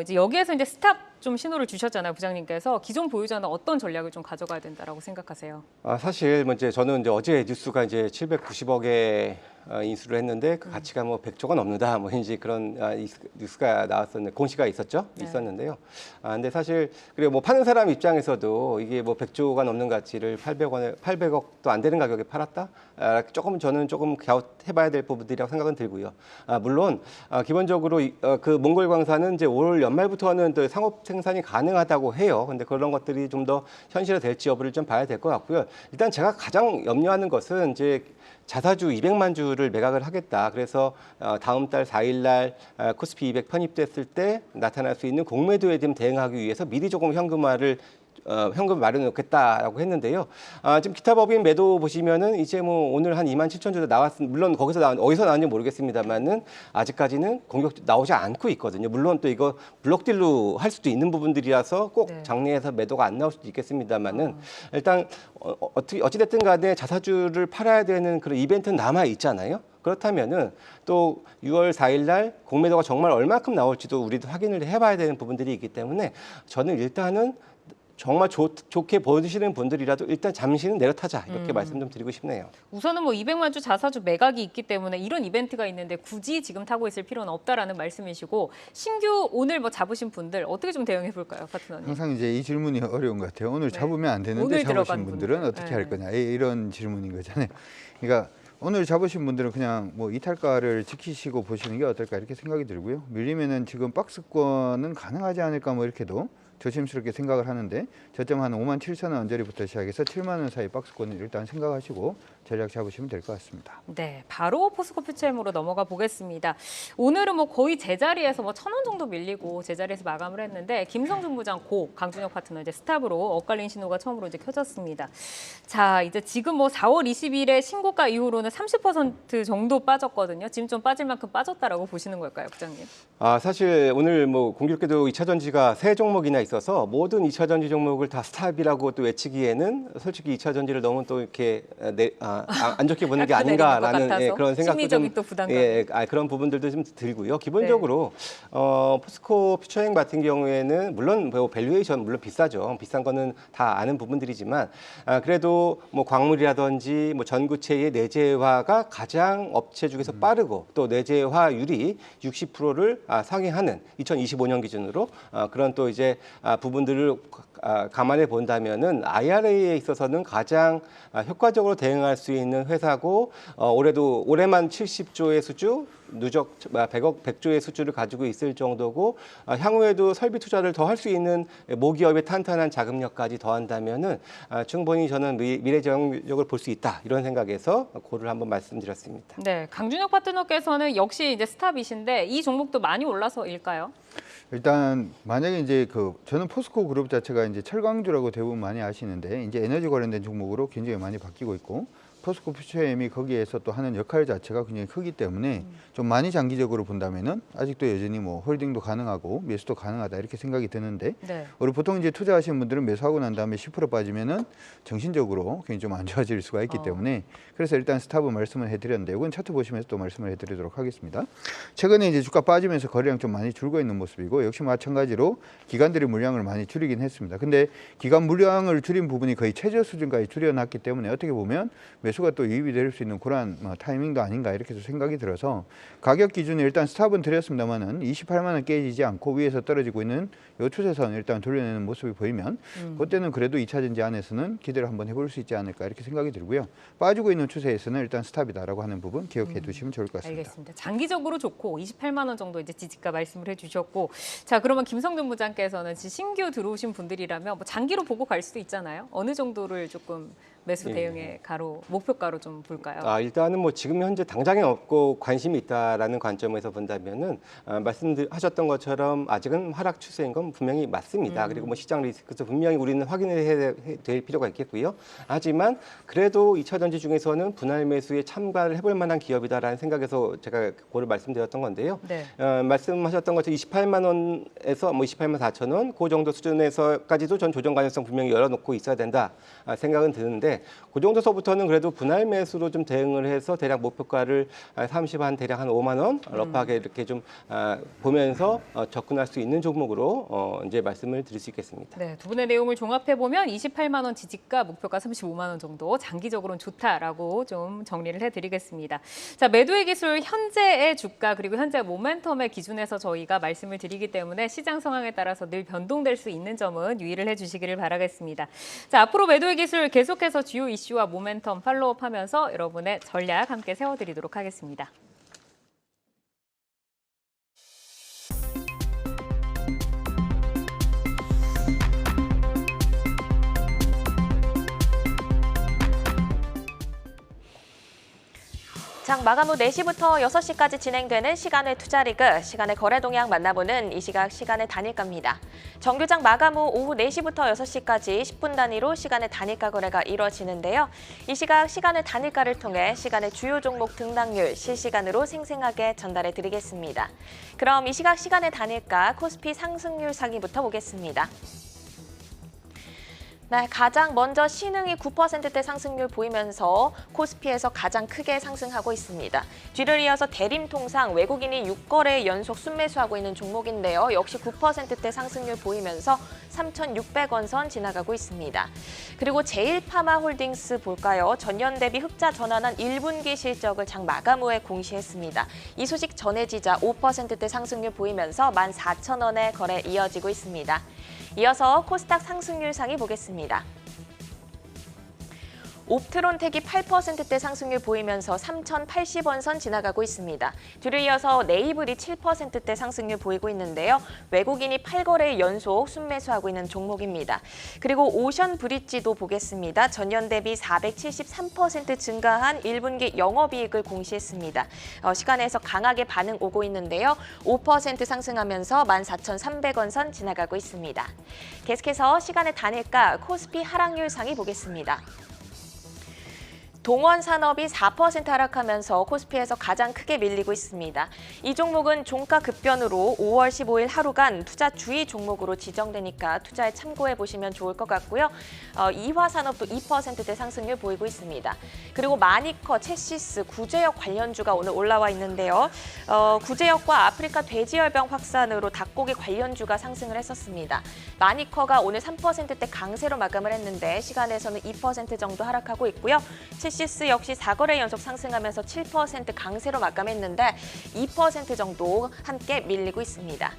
Speaker 1: 이제 여기에서 이제 스탑 좀 신호를 주셨잖아요, 부장님께서. 기존 보유자는 어떤 전략을 좀 가져가야 된다라고 생각하세요?
Speaker 4: 사실 뭐 이제 저는 이제 어제 뉴스가 이제 790억에 인수를 했는데 그 가치가 뭐 100조가 넘는다 뭐 이제 그런 뉴스가 나왔었는데 공시가 있었는데요. 근데 사실 그리고 뭐 파는 사람 입장에서도 이게 뭐 100조가 넘는 가치를 800억도 안 되는 가격에 팔았다? 저는 조금 갸웃해봐야 될 부분들이라고 생각은 들고요. 물론 기본적으로 그 몽골광산은 이제 올 연말부터는 또 상업 생산이 가능하다고 해요. 근데 그런 것들이 좀 더 현실화될지 여부를 좀 봐야 될 것 같고요. 일단 제가 가장 염려하는 것은 이제 자사주 200만 주를 매각을 하겠다. 그래서 다음 달 4일 날 코스피 200 편입됐을 때 나타날 수 있는 공매도에 대응하기 위해서 미리 조금 현금 마련해 놓겠다라고 했는데요. 지금 기타 법인 매도 보시면은 이제 뭐 오늘 한 2만 7천 주 물론 어디서 나왔는지 모르겠습니다만은 아직까지는 공격 나오지 않고 있거든요. 물론 또 이거 블록딜로 할 수도 있는 부분들이라서 꼭 장내에서 매도가 안 나올 수도 있겠습니다만은 일단 어찌됐든 간에 자사주를 팔아야 되는 그런 이벤트는 남아 있잖아요. 그렇다면은 또 6월 4일 날 공매도가 정말 얼마큼 나올지도 우리도 확인을 해봐야 되는 부분들이 있기 때문에 저는 일단은 정말 좋게 보시는 분들이라도 일단 잠시는 내려타자 이렇게 말씀 좀 드리고 싶네요.
Speaker 1: 우선은 뭐 200만 주 자사주 매각이 있기 때문에 이런 이벤트가 있는데 굳이 지금 타고 있을 필요는 없다라는 말씀이시고 신규 오늘 뭐 잡으신 분들 어떻게 좀 대응해 볼까요, 파트너님?
Speaker 3: 항상 이제 이 질문이 어려운 것 같아요. 오늘 잡으면 안 되는데
Speaker 1: 오늘
Speaker 3: 잡으신
Speaker 1: 들어간
Speaker 3: 분들은
Speaker 1: 분들.
Speaker 3: 어떻게 할 거냐 이런 질문인 거잖아요. 그러니까 오늘 잡으신 분들은 그냥 뭐 이탈가를 지키시고 보시는 게 어떨까 이렇게 생각이 들고요. 밀리면은 지금 박스권은 가능하지 않을까 뭐 이렇게도 조심스럽게 생각을 하는데 저점 한 57,000원 언저리부터 시작해서 7만 원 사이 박스권을 일단 생각하시고 전략 잡으시면 될 것 같습니다.
Speaker 1: 네, 바로 포스코 퓨처엠으로 넘어가 보겠습니다. 오늘은 뭐 거의 제자리에서 뭐 1,000원 정도 밀리고 제자리에서 마감을 했는데 김성준 부장 고 강준혁 파트너 이제 스탑으로 엇갈린 신호가 처음으로 이제 켜졌습니다. 자, 이제 지금 뭐 4월 20일에 신고가 이후로는 30% 정도 빠졌거든요. 지금 좀 빠질 만큼 빠졌다라고 보시는 걸까요, 부장님?
Speaker 4: 사실 오늘 뭐 공교롭게도 2차 전지가 세 종목이나 있어서 모든 2차 전지 종목을 다 스탑이라고 또 외치기에는 솔직히 2차 전지를 너무 또 이렇게 안 좋게 보는 게 아닌가라는 그런 생각도
Speaker 1: 심리적인 또 부담감.
Speaker 4: 그런 부분들도 좀 들고요. 기본적으로 포스코 퓨처엠 같은 경우에는 물론 뭐 밸류에이션 물론 비싸죠. 비싼 거는 다 아는 부분들이지만 그래도 뭐 광물이라든지 뭐 전구체의 내재화가 가장 업체 중에서 빠르고 또 내재화율이 60%를 상회하는 2025년 기준으로 그런 또 이제 부분들을 감안해 본다면은 IRA에 있어서는 가장 효과적으로 대응할 수 있는 회사고 올해만 70조의 수주, 누적 100조의 수주를 가지고 있을 정도고 향후에도 설비 투자를 더 할 수 있는 모기업의 탄탄한 자금력까지 더한다면은 충분히 저는 미래지향적으로 볼 수 있다 이런 생각에서 고를 한번 말씀드렸습니다.
Speaker 1: 네, 강준혁 파트너께서는 역시 이제 스탑이신데 이 종목도 많이 올라서일까요?
Speaker 3: 일단 만약에 이제 저는 포스코 그룹 자체가 이제 철강주라고 대부분 많이 아시는데 이제 에너지 관련된 종목으로 굉장히 많이 바뀌고 있고 포스코 퓨처엠이 거기에서 또 하는 역할 자체가 굉장히 크기 때문에 좀 많이 장기적으로 본다면은 아직도 여전히 뭐 홀딩도 가능하고 매수도 가능하다 이렇게 생각이 드는데
Speaker 1: 네.
Speaker 3: 우리 보통 이제 투자하시는 분들은 매수하고 난 다음에 10% 빠지면은 정신적으로 굉장히 좀 안 좋아질 수가 있기 때문에 그래서 일단 스탑을 말씀을 해드렸는데 이건 차트 보시면서 또 말씀을 해드리도록 하겠습니다. 최근에 이제 주가 빠지면서 거래량 좀 많이 줄고 있는 모습이고 역시 마찬가지로 기관들이 물량을 많이 줄이긴 했습니다. 근데 기관 물량을 줄인 부분이 거의 최저 수준까지 줄여놨기 때문에 어떻게 보면 매수가 또 유입이 될 수 있는 그런 타이밍도 아닌가 이렇게 생각이 들어서 가격 기준에 일단 스탑은 드렸습니다만은 28만 원 깨지지 않고 위에서 떨어지고 있는 이 추세선 일단 돌려내는 모습이 보이면 그때는 그래도 2차 전지 안에서는 기대를 한번 해볼 수 있지 않을까 이렇게 생각이 들고요. 빠지고 있는 추세에서는 일단 스탑이다라고 하는 부분 기억해 두시면 좋을 것 같습니다.
Speaker 1: 알겠습니다. 장기적으로 좋고 28만 원 정도 이제 지지가 말씀을 해주셨고 자 그러면 김성준 부장께서는 신규 들어오신 분들이라면 뭐 장기로 보고 갈 수도 있잖아요. 어느 정도를 조금 매수 대응의 가로 목표가로 좀 볼까요?
Speaker 4: 일단은 뭐 지금 현재 당장에 없고 관심이 있다라는 관점에서 본다면은 말씀하셨던 것처럼 아직은 하락 추세인 건 분명히 맞습니다. 그리고 뭐 시장 리스크도 분명히 우리는 확인을 해야 될 필요가 있겠고요. 하지만 그래도 2차 전지 중에서는 분할 매수에 참가를 해볼 만한 기업이다라는 생각에서 제가 그걸 말씀드렸던 건데요.
Speaker 1: 네.
Speaker 4: 말씀하셨던 것처럼 28만 원에서 뭐 28만 4천 원 그 정도 수준에서까지도 전 조정 가능성 분명히 열어놓고 있어야 된다 생각은 드는데 그 정도서부터는 그래도 분할 매수로 좀 대응을 해서 대략 목표가를 30 한 대략 한 5만 원 러프하게 이렇게 좀 보면서 접근할 수 있는 종목으로 이제 말씀을 드릴 수 있겠습니다.
Speaker 1: 네, 두 분의 내용을 종합해 보면 28만 원 지지가 목표가 35만 원 정도 장기적으로는 좋다라고 좀 정리를 해드리겠습니다. 자 매도의 기술 현재의 주가 그리고 현재 모멘텀의 기준에서 저희가 말씀을 드리기 때문에 시장 상황에 따라서 늘 변동될 수 있는 점은 유의를 해주시기를 바라겠습니다. 자 앞으로 매도의 기술 계속해서 주요 이슈와 모멘텀 팔로우업하면서 여러분의 전략 함께 세워드리도록 하겠습니다.
Speaker 2: 장 마감 후 4시부터 6시까지 진행되는 시간의 투자리그, 시간의 거래 동향 만나보는 이 시각 시간의 단일가입니다. 정규장 마감 후 오후 4시부터 6시까지 10분 단위로 시간의 단일가 거래가 이뤄지는데요. 이 시각 시간의 단일가를 통해 시간의 주요 종목 등락률 실시간으로 생생하게 전달해 드리겠습니다. 그럼 이 시각 시간의 단일가 코스피 상승률 상위부터 보겠습니다. 네, 가장 먼저 신흥이 9%대 상승률 보이면서 코스피에서 가장 크게 상승하고 있습니다. 뒤를 이어서 대림통상 외국인이 6거래 연속 순매수하고 있는 종목인데요. 역시 9%대 상승률 보이면서 3,600원 선 지나가고 있습니다. 그리고 제일파마홀딩스 볼까요? 전년 대비 흑자 전환한 1분기 실적을 장 마감 후에 공시했습니다. 이 소식 전해지자 5%대 상승률 보이면서 14,000원의 거래 이어지고 있습니다. 이어서 코스닥 상승률 상위 보겠습니다. 옵트론텍이 8%대 상승률 보이면서 3,080원 선 지나가고 있습니다. 뒤를 이어서 네이블이 7%대 상승률 보이고 있는데요. 외국인이 8거래 연속 순매수하고 있는 종목입니다. 그리고 오션 브릿지도 보겠습니다. 전년 대비 473% 증가한 1분기 영업이익을 공시했습니다. 시간에서 강하게 반응 오고 있는데요. 5% 상승하면서 14,300원 선 지나가고 있습니다. 계속해서 시간의 단일가 코스피 하락률 상위 보겠습니다. 동원산업이 4% 하락하면서 코스피에서 가장 크게 밀리고 있습니다. 이 종목은 종가 급변으로 5월 15일 하루간 투자 주의 종목으로 지정되니까 투자에 참고해 보시면 좋을 것 같고요. 이화산업도 2%대 상승률 보이고 있습니다. 그리고 마니커, 채시스, 구제역 관련주가 오늘 올라와 있는데요. 구제역과 아프리카 돼지열병 확산으로 닭고기 관련주가 상승을 했었습니다. 마니커가 오늘 3%대 강세로 마감을 했는데 시간에서는 2% 정도 하락하고 있고요. 채시스 역시 4거래 연속 상승하면서 7% 강세로 마감했는데 2% 정도 함께 밀리고 있습니다.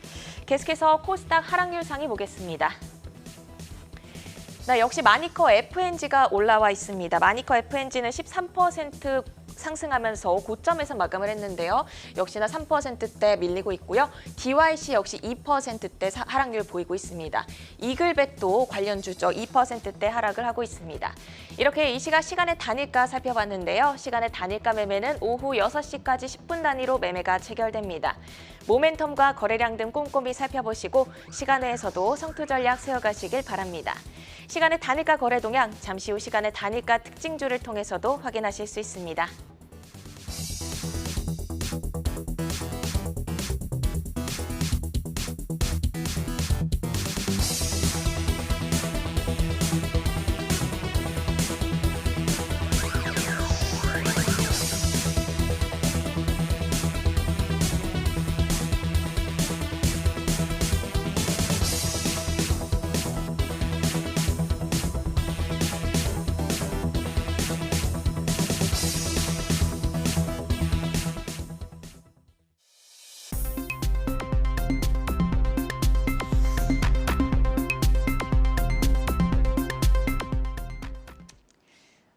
Speaker 2: 계속해서 코스닥 하락률 상위 보겠습니다. 네, 역시 마니커 FNG가 올라와 있습니다. 마니커 FNG는 13% 상승하면서 고점에서 마감을 했는데요. 역시나 3%대 밀리고 있고요. DYC 역시 2%대 하락률 보이고 있습니다. 이글벳도 관련주죠. 2%대 하락을 하고 있습니다. 이렇게 이 시간의 단일가 살펴봤는데요. 시간의 단일가 매매는 오후 6시까지 10분 단위로 매매가 체결됩니다. 모멘텀과 거래량 등 꼼꼼히 살펴보시고 시간 외에서도 성투 전략 세워가시길 바랍니다. 시간의 단일가 거래 동향, 잠시 후 시간의 단일가 특징주를 통해서도 확인하실 수 있습니다.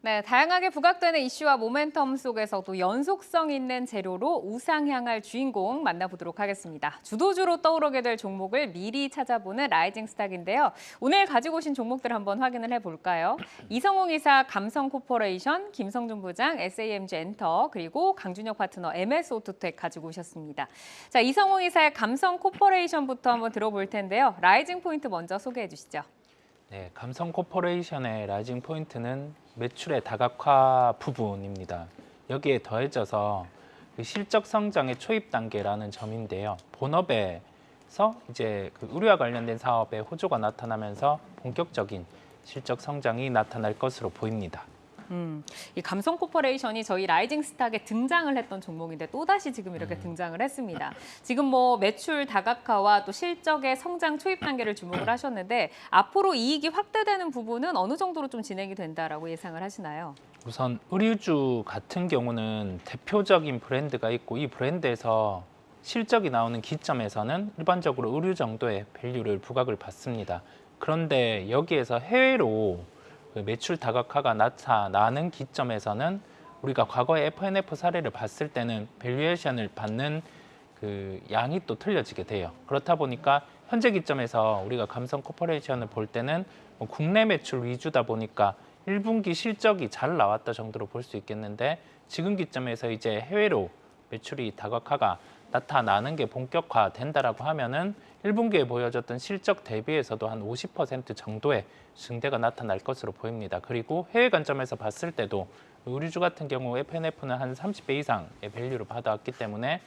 Speaker 1: 네, 다양하게 부각되는 이슈와 모멘텀 속에서도 연속성 있는 재료로 우상향할 주인공 만나보도록 하겠습니다. 주도주로 떠오르게 될 종목을 미리 찾아보는 라이징 스탁인데요. 오늘 가지고 오신 종목들 한번 확인을 해볼까요? 이성웅 이사 감성코퍼레이션, 김성준 부장 SAMG 엔터, 그리고 강준혁 파트너 MS 오토텍 가지고 오셨습니다. 자, 이성웅 이사의 감성코퍼레이션부터 한번 들어볼 텐데요. 라이징 포인트 먼저 소개해 주시죠.
Speaker 5: 네, 감성코퍼레이션의 라이징 포인트는 매출의 다각화 부분입니다. 여기에 더해져서 실적 성장의 초입 단계라는 점인데요. 본업에서 이제 의료와 관련된 사업에 호조가 나타나면서 본격적인 실적 성장이 나타날 것으로 보입니다.
Speaker 1: 이 감성코퍼레이션이 저희 라이징 스탁에 등장을 했던 종목인데 또다시 지금 이렇게 등장을 했습니다. 지금 뭐 매출 다각화와 또 실적의 성장 초입 단계를 주목을 하셨는데 앞으로 이익이 확대되는 부분은 어느 정도로 좀 진행이 된다라고 예상을 하시나요?
Speaker 5: 우선 의류주 같은 경우는 대표적인 브랜드가 있고 이 브랜드에서 실적이 나오는 기점에서는 일반적으로 의류 정도의 밸류를 부각을 받습니다. 그런데 여기에서 해외로 매출 다각화가 나타나는 기점에서는 우리가 과거의 F&F 사례를 봤을 때는 밸류에이션을 받는 그 양이 또 틀려지게 돼요. 그렇다 보니까 현재 기점에서 우리가 감성 코퍼레이션을 볼 때는 국내 매출 위주다 보니까 1분기 실적이 잘 나왔다 정도로 볼 수 있겠는데 지금 기점에서 이제 해외로 매출이 다각화가 나타나는 게 본격화된다라고 하면은 1분기에 보여줬던 실적 대비해서도 한 50% 정도의 증대가 나타날 것으로 보입니다. 그리고 해외 관점에서 봤을 때도 의류주 같은 경우 F&F는 한 30배 이상의 밸류를 받아왔기 때문에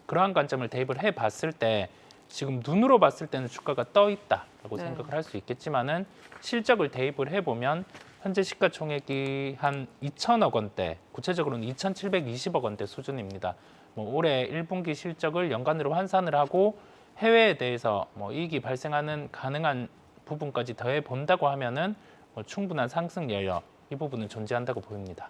Speaker 5: 그러한 관점을 대입을 해봤을 때 지금 눈으로 봤을 때는 주가가 떠 있다라고 생각을 할 수 있겠지만은 실적을 대입을 해보면 현재 시가총액이 한 2천억 원대, 구체적으로는 2,720억 원대 수준입니다. 올해 1분기 실적을 연간으로 환산을 하고 해외에 대해서 이익이 발생하는 가능한 부분까지 더해 본다고 하면은 충분한 상승 여력 이 부분은 존재한다고 보입니다.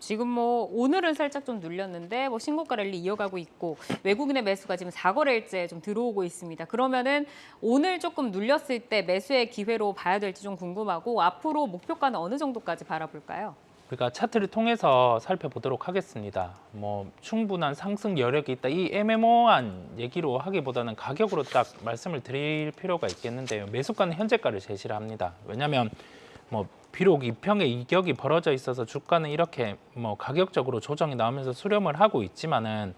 Speaker 1: 지금 오늘은 살짝 좀 눌렸는데 신고가 랠리 이어가고 있고 외국인의 매수가 지금 4거래일째 좀 들어오고 있습니다. 그러면은 오늘 조금 눌렸을 때 매수의 기회로 봐야 될지 좀 궁금하고 앞으로 목표가는 어느 정도까지 바라볼까요?
Speaker 5: 우리가 차트를 통해서 살펴보도록 하겠습니다. 뭐 충분한 상승 여력이 있다. 이 애매모호한 얘기로 하기보다는 가격으로 딱 말씀을 드릴 필요가 있겠는데요. 매수가는 현재가를 제시를 합니다. 왜냐하면 뭐 비록 이평의 이격이 벌어져 있어서 주가는 이렇게 뭐 가격적으로 조정이 나오면서 수렴을 하고 있지만은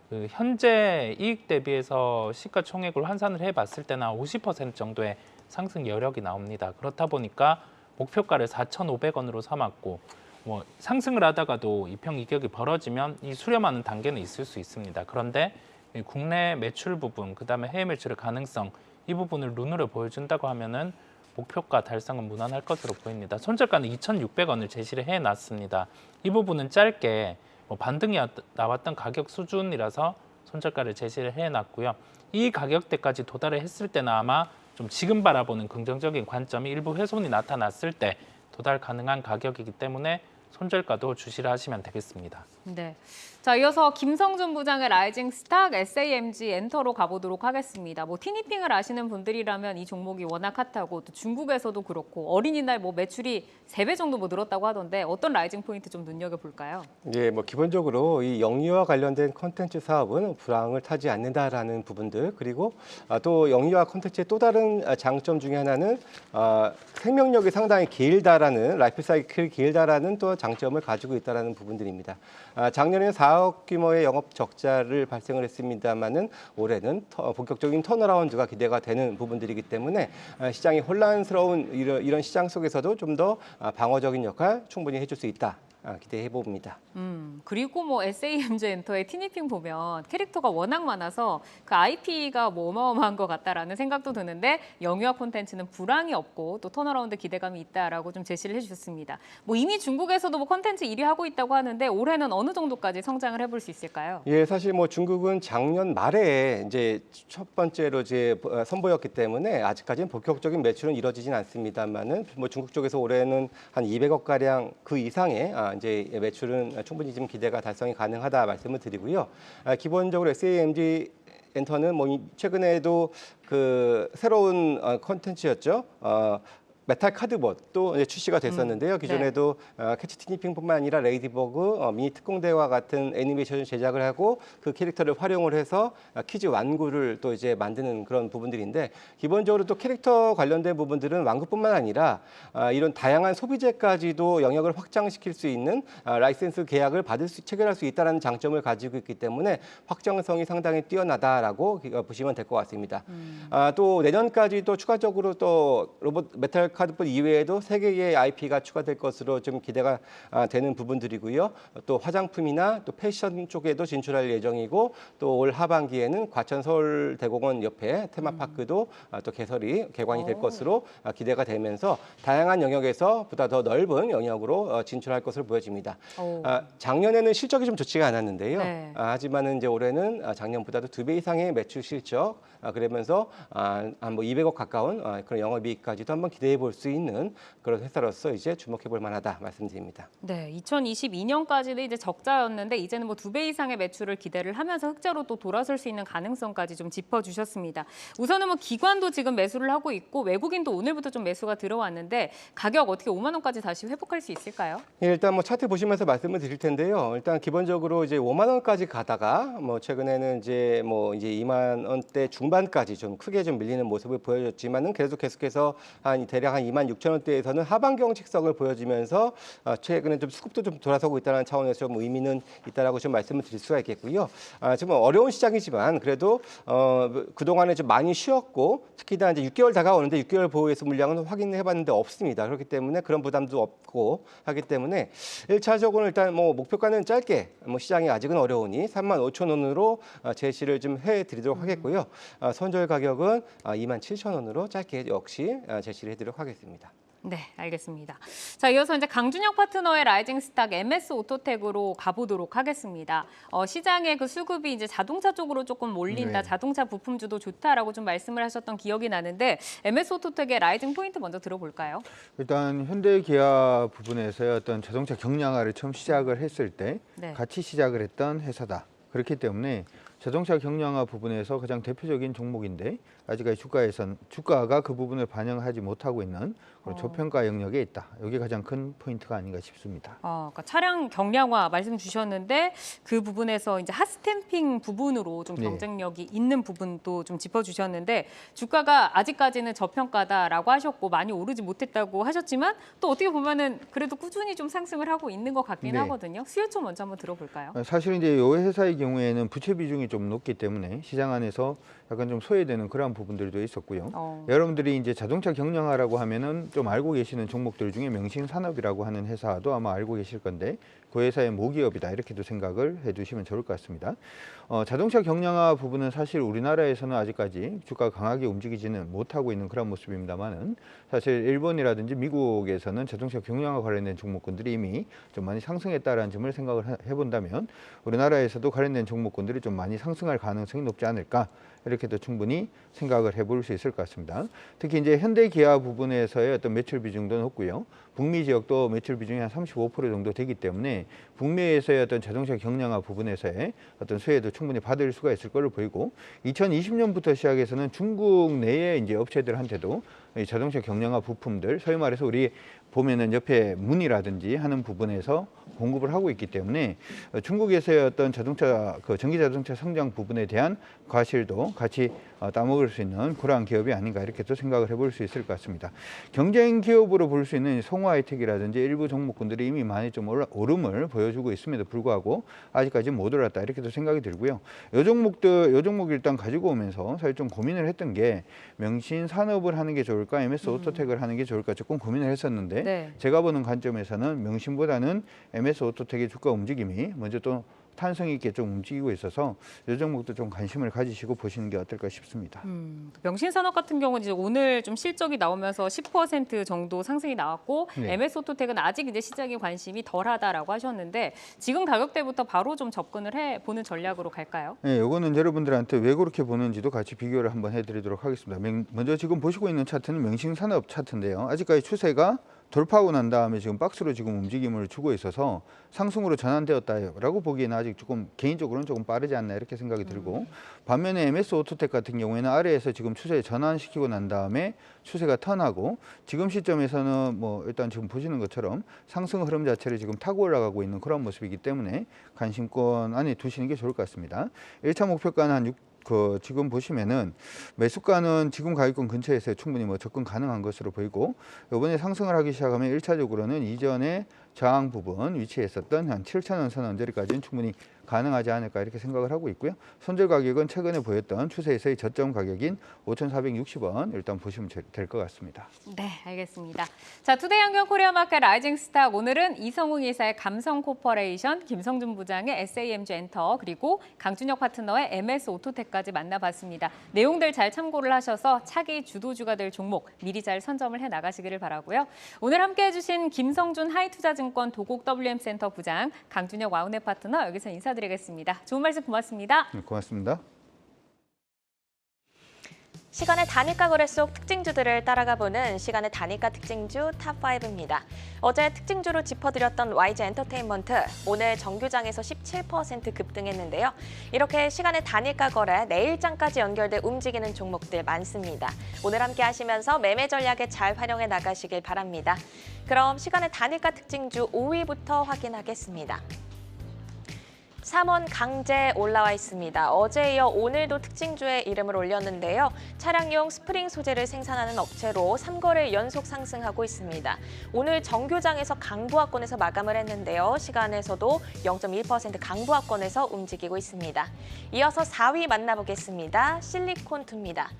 Speaker 5: 그 현재 이익 대비해서 시가총액을 환산을 해봤을 때는 50% 정도의 상승 여력이 나옵니다. 그렇다 보니까 목표가를 4,500원으로 삼았고 뭐 상승을 하다가도 이평 이격이 벌어지면 이 수렴하는 단계는 있을 수 있습니다. 그런데 이 국내 매출 부분, 그다음에 해외 매출의 가능성 이 부분을 눈으로 보여준다고 하면은 목표가 달성은 무난할 것으로 보입니다. 손절가는 2,600원을 제시를 해놨습니다. 이 부분은 짧게 뭐 반등이 나왔던 가격 수준이라서 손절가를 제시를 해놨고요. 이 가격대까지 도달을 했을 때는 아마 좀 지금 바라보는 긍정적인 관점이 일부 훼손이 나타났을 때 도달 가능한 가격이기 때문에 손절가도 주시를 하시면 되겠습니다.
Speaker 1: 네. 자, 이어서 김성준 부장의 라이징 스탁 SAMG 엔터로 가보도록 하겠습니다. 뭐 티니핑을 아시는 분들이라면 이 종목이 워낙 핫하고 또 중국에서도 그렇고 어린이날 뭐 매출이 3배 정도 뭐 늘었다고 하던데 어떤 라이징 포인트 좀 눈여겨볼까요?
Speaker 4: 예, 뭐 기본적으로 이 영유아 관련된 콘텐츠 사업은 불황을 타지 않는다라는 부분들, 그리고 또 영유아 콘텐츠의 또 다른 장점 중에 하나는 생명력이 상당히 길다라는, 라이프 사이클이 길다라는 또 장점을 가지고 있다라는 부분들입니다. 작년에는 4억 규모의 영업 적자를 발생을 했습니다만은 올해는 본격적인 턴어라운드가 기대가 되는 부분들이기 때문에 시장이 혼란스러운 이런 시장 속에서도 좀 더 방어적인 역할 충분히 해줄 수 있다. 기대해 봅니다.
Speaker 1: 그리고 뭐 SAMG 엔터의 티니핑 보면 캐릭터가 워낙 많아서 그 IP가 뭐 어마어마한 것 같다라는 생각도 드는데 영유아 콘텐츠는 불황이 없고 또 턴어라운드 기대감이 있다라고 좀 제시를 해주셨습니다. 뭐 이미 중국에서도 뭐 콘텐츠 1위 하고 있다고 하는데 올해는 어느 정도까지 성장을 해볼 수 있을까요?
Speaker 4: 예, 사실 뭐 중국은 작년 말에 이제 첫 번째로 이제 선보였기 때문에 아직까지는 본격적인 매출은 이루어지진 않습니다만은 뭐 중국 쪽에서 올해는 한 200억 가량 그 이상의 이제 매출은 충분히 지금 기대가 달성이 가능하다 말씀을 드리고요. 기본적으로 SAMG 엔터는 뭐 최근에도 그 새로운 콘텐츠였죠. 메탈 카드봇도 출시가 됐었는데요. 기존에도 캐치 티니핑뿐만 아니라 레이디버그, 미니 특공대와 같은 애니메이션을 제작을 하고 그 캐릭터를 활용을 해서 퀴즈 완구를 또 이제 만드는 그런 부분들인데, 기본적으로 또 캐릭터 관련된 부분들은 완구뿐만 아니라 이런 다양한 소비재까지도 영역을 확장시킬 수 있는 라이센스 계약을 체결할 수 있다는 장점을 가지고 있기 때문에 확장성이 상당히 뛰어나다라고 보시면 될 것 같습니다. 또 내년까지 또 추가적으로 또 로봇 메탈 카드봇 이외에도 3개의 IP가 추가될 것으로 좀 기대가 되는 부분들이고요. 또 화장품이나 또 패션 쪽에도 진출할 예정이고, 또 올 하반기에는 과천 서울대공원 옆에 테마파크도 또 개관이 될 것으로 기대가 되면서 다양한 영역에서 보다 더 넓은 영역으로 진출할 것으로 보여집니다. 작년에는 실적이 좀 좋지가 않았는데요.
Speaker 1: 네.
Speaker 4: 하지만은 이제 올해는 작년보다도 2배 이상의 매출 실적, 그러면서 한 뭐 200억 가까운 그런 영업이익까지도 한번 기대해 볼 수 있는 그런 회사로서 이제 주목해 볼 만하다 말씀드립니다.
Speaker 1: 네, 2022년까지는 이제 적자였는데 이제는 뭐 2배 이상의 매출을 기대를 하면서 흑자로 또 돌아설 수 있는 가능성까지 좀 짚어주셨습니다. 우선은 뭐 기관도 지금 매수를 하고 있고 외국인도 오늘부터 좀 매수가 들어왔는데 가격 어떻게 5만 원까지 다시 회복할 수 있을까요?
Speaker 4: 예, 일단 뭐 차트 보시면서 말씀을 드릴 텐데요. 일단 기본적으로 이제 5만 원까지 가다가 뭐 최근에는 이제 2만 원대 중반까지 좀 크게 좀 밀리는 모습을 보여줬지만은 그래도 계속해서 대략 한 2만 6천 원대에서는 하반경 책석을 보여주면서 최근에 좀 수급도 좀 돌아서고 있다는 차원에서 좀 의미는 있다라고 좀 말씀을 드릴 수가 있겠고요. 지금 어려운 시장이지만 그래도 그동안에 좀 많이 쉬었고 특히나 이제 6개월 다가오는데 6개월 보호예수 물량은 확인해봤는데 없습니다. 그렇기 때문에 그런 부담도 없고 하기 때문에 1차적으로 일단 뭐 목표가는 짧게 시장이 아직은 어려우니 3만 5천 원으로 제시를 좀 해드리도록 하겠고요. 손절 가격은 2만 7천 원으로 짧게 역시 제시를 해드리도록 하겠습니다.
Speaker 1: 네, 알겠습니다. 자, 이어서 이제 강준혁 파트너의 라이징 스탁 MS 오토텍으로 가보도록 하겠습니다. 시장의 그 수급이 이제 자동차 쪽으로 조금 몰린다,
Speaker 3: 네.
Speaker 1: 자동차 부품주도 좋다라고 좀 말씀을 하셨던 기억이 나는데 MS 오토텍의 라이징 포인트 먼저 들어볼까요?
Speaker 3: 일단 현대 기아 부분에서의 어떤 자동차 경량화를 처음 시작을 했을 때
Speaker 1: 네.
Speaker 3: 같이 시작을 했던 회사다. 그렇기 때문에 자동차 경량화 부분에서 가장 대표적인 종목인데 아직까지 주가가 그 부분을 반영하지 못하고 있는 그런 저평가 영역에 있다. 이게 가장 큰 포인트가 아닌가 싶습니다.
Speaker 1: 그러니까 차량 경량화 말씀 주셨는데 그 부분에서 이제 핫스탬핑 부분으로 좀 경쟁력이 있는 부분도 좀 짚어주셨는데 주가가 아직까지는 저평가다라고 하셨고 많이 오르지 못했다고 하셨지만 또 어떻게 보면은 그래도 꾸준히 좀 상승을 하고 있는 것 같긴 하거든요. 수요처 먼저 한번 들어볼까요?
Speaker 3: 사실 이제 이 회사의 경우에는 부채 비중이 좀 높기 때문에 시장 안에서 약간 좀 소외되는 그러한 부분들도 있었고요. 여러분들이 이제 자동차 경량화라고 하면은 좀 알고 계시는 종목들 중에 명신산업이라고 하는 회사도 아마 알고 계실 건데 그 회사의 모기업이다 이렇게도 생각을 해두시면 좋을 것 같습니다. 자동차 경량화 부분은 사실 우리나라에서는 아직까지 주가가 강하게 움직이지는 못하고 있는 그런 모습입니다만은 사실 일본이라든지 미국에서는 자동차 경량화 관련된 종목군들이 이미 좀 많이 상승했다라는 점을 생각을 해본다면 우리나라에서도 관련된 종목군들이 좀 많이 상승할 가능성이 높지 않을까 이렇게도 충분히 생각을 해볼 수 있을 것 같습니다. 특히 이제 현대 기아 부분에서의 어떤 매출 비중도 높고요. 북미 지역도 매출 비중이 한 35% 정도 되기 때문에 북미에서의 어떤 자동차 경량화 부분에서의 어떤 수혜도 충분히 받을 수가 있을 걸로 보이고 2020년부터 시작해서는 중국 내의 이제 업체들한테도 이 자동차 경량화 부품들 소위 말해서 우리 보면은 옆에 문이라든지 하는 부분에서 공급을 하고 있기 때문에 중국에서의 어떤 전기 자동차 성장 부분에 대한 과실도 같이 따먹을 수 있는 그러한 기업이 아닌가 이렇게 또 생각을 해볼 수 있을 것 같습니다. 경쟁 기업으로 볼 수 있는 송화하이텍이라든지 일부 종목군들이 이미 많이 좀 오름을 보여주고 있음에도 불구하고 아직까지 못 올랐다 이렇게도 생각이 들고요. 요 종목 일단 가지고 오면서 사실 좀 고민을 했던 게 명신산업을 하는 게 좋을까 MS 오토텍을 하는 게 좋을까 조금 고민을 했었는데 제가 보는 관점에서는 명신보다는 MS 오토텍의 주가 움직임이 먼저 또 탄성 있게 좀 움직이고 있어서 이 종목도 좀 관심을 가지시고 보시는 게 어떨까 싶습니다.
Speaker 1: 명신산업 같은 경우는 이제 오늘 좀 실적이 나오면서 10% 정도 상승이 나왔고 MS 오토텍은 아직 이제 시장의 관심이 덜하다라고 하셨는데 지금 가격대부터 바로 좀 접근을 해 보는 전략으로 갈까요?
Speaker 3: 네, 이거는 여러분들한테 왜 그렇게 보는지도 같이 비교를 한번 해드리도록 하겠습니다. 먼저 지금 보시고 있는 차트는 명신산업 차트인데요. 아직까지 추세가 돌파하고 난 다음에 지금 박스로 지금 움직임을 주고 있어서 상승으로 전환되었다라고 보기에는 아직 조금 개인적으로는 조금 빠르지 않나 이렇게 생각이 들고 반면에 MS 오토텍 같은 경우에는 아래에서 지금 추세 전환시키고 난 다음에 추세가 턴하고 지금 시점에서는 뭐 일단 지금 보시는 것처럼 상승 흐름 자체를 지금 타고 올라가고 있는 그런 모습이기 때문에 관심권 안에 두시는 게 좋을 것 같습니다. 1차 목표가는 한 지금 보시면은 매수가는 지금 가격권 근처에서 충분히 뭐 접근 가능한 것으로 보이고 이번에 상승을 하기 시작하면 1차적으로는 이전에 저항 부분 위치에 있었던 한 7,000원 선 언저리까지는 충분히 가능하지 않을까 이렇게 생각을 하고 있고요. 손절 가격은 최근에 보였던 추세에서의 저점 가격인 5,460원 일단 보시면 될 것 같습니다.
Speaker 1: 네, 알겠습니다. 자, 투데이안경 코리아마켓 라이징 스탁 오늘은 이성웅 이사의 감성코퍼레이션, 김성준 부장의 SAMG 엔터 그리고 강준혁 파트너의 MS 오토텍까지 만나봤습니다. 내용들 잘 참고를 하셔서 차기 주도주가 될 종목 미리 잘 선점을 해 나가시기를 바라고요. 오늘 함께해 주신 김성준 하이투자증권 도곡 WM센터 부장, 강준혁 와우넷 파트너 여기서 인사드리겠습니다. 좋은 말씀 고맙습니다.
Speaker 3: 네, 고맙습니다.
Speaker 2: 시간의 단일가 거래 속 특징주들을 따라가보는 시간의 단일가 특징주 탑5입니다. 어제 특징주로 짚어드렸던 YG 엔터테인먼트, 오늘 정규장에서 17% 급등했는데요. 이렇게 시간의 단일가 거래 내일장까지 연결돼 움직이는 종목들 많습니다. 오늘 함께 하시면서 매매 전략에 잘 활용해 나가시길 바랍니다. 그럼 시간의 단일가 특징주 5위부터 확인하겠습니다. 삼원 강제 올라와 있습니다. 어제에 이어 오늘도 특징주에 이름을 올렸는데요. 차량용 스프링 소재를 생산하는 업체로 3거래일 연속 상승하고 있습니다. 오늘 정교장에서 강보합권에서 마감을 했는데요. 시간에서도 0.1% 강보합권에서 움직이고 있습니다. 이어서 4위 만나보겠습니다. 실리콘투입니다.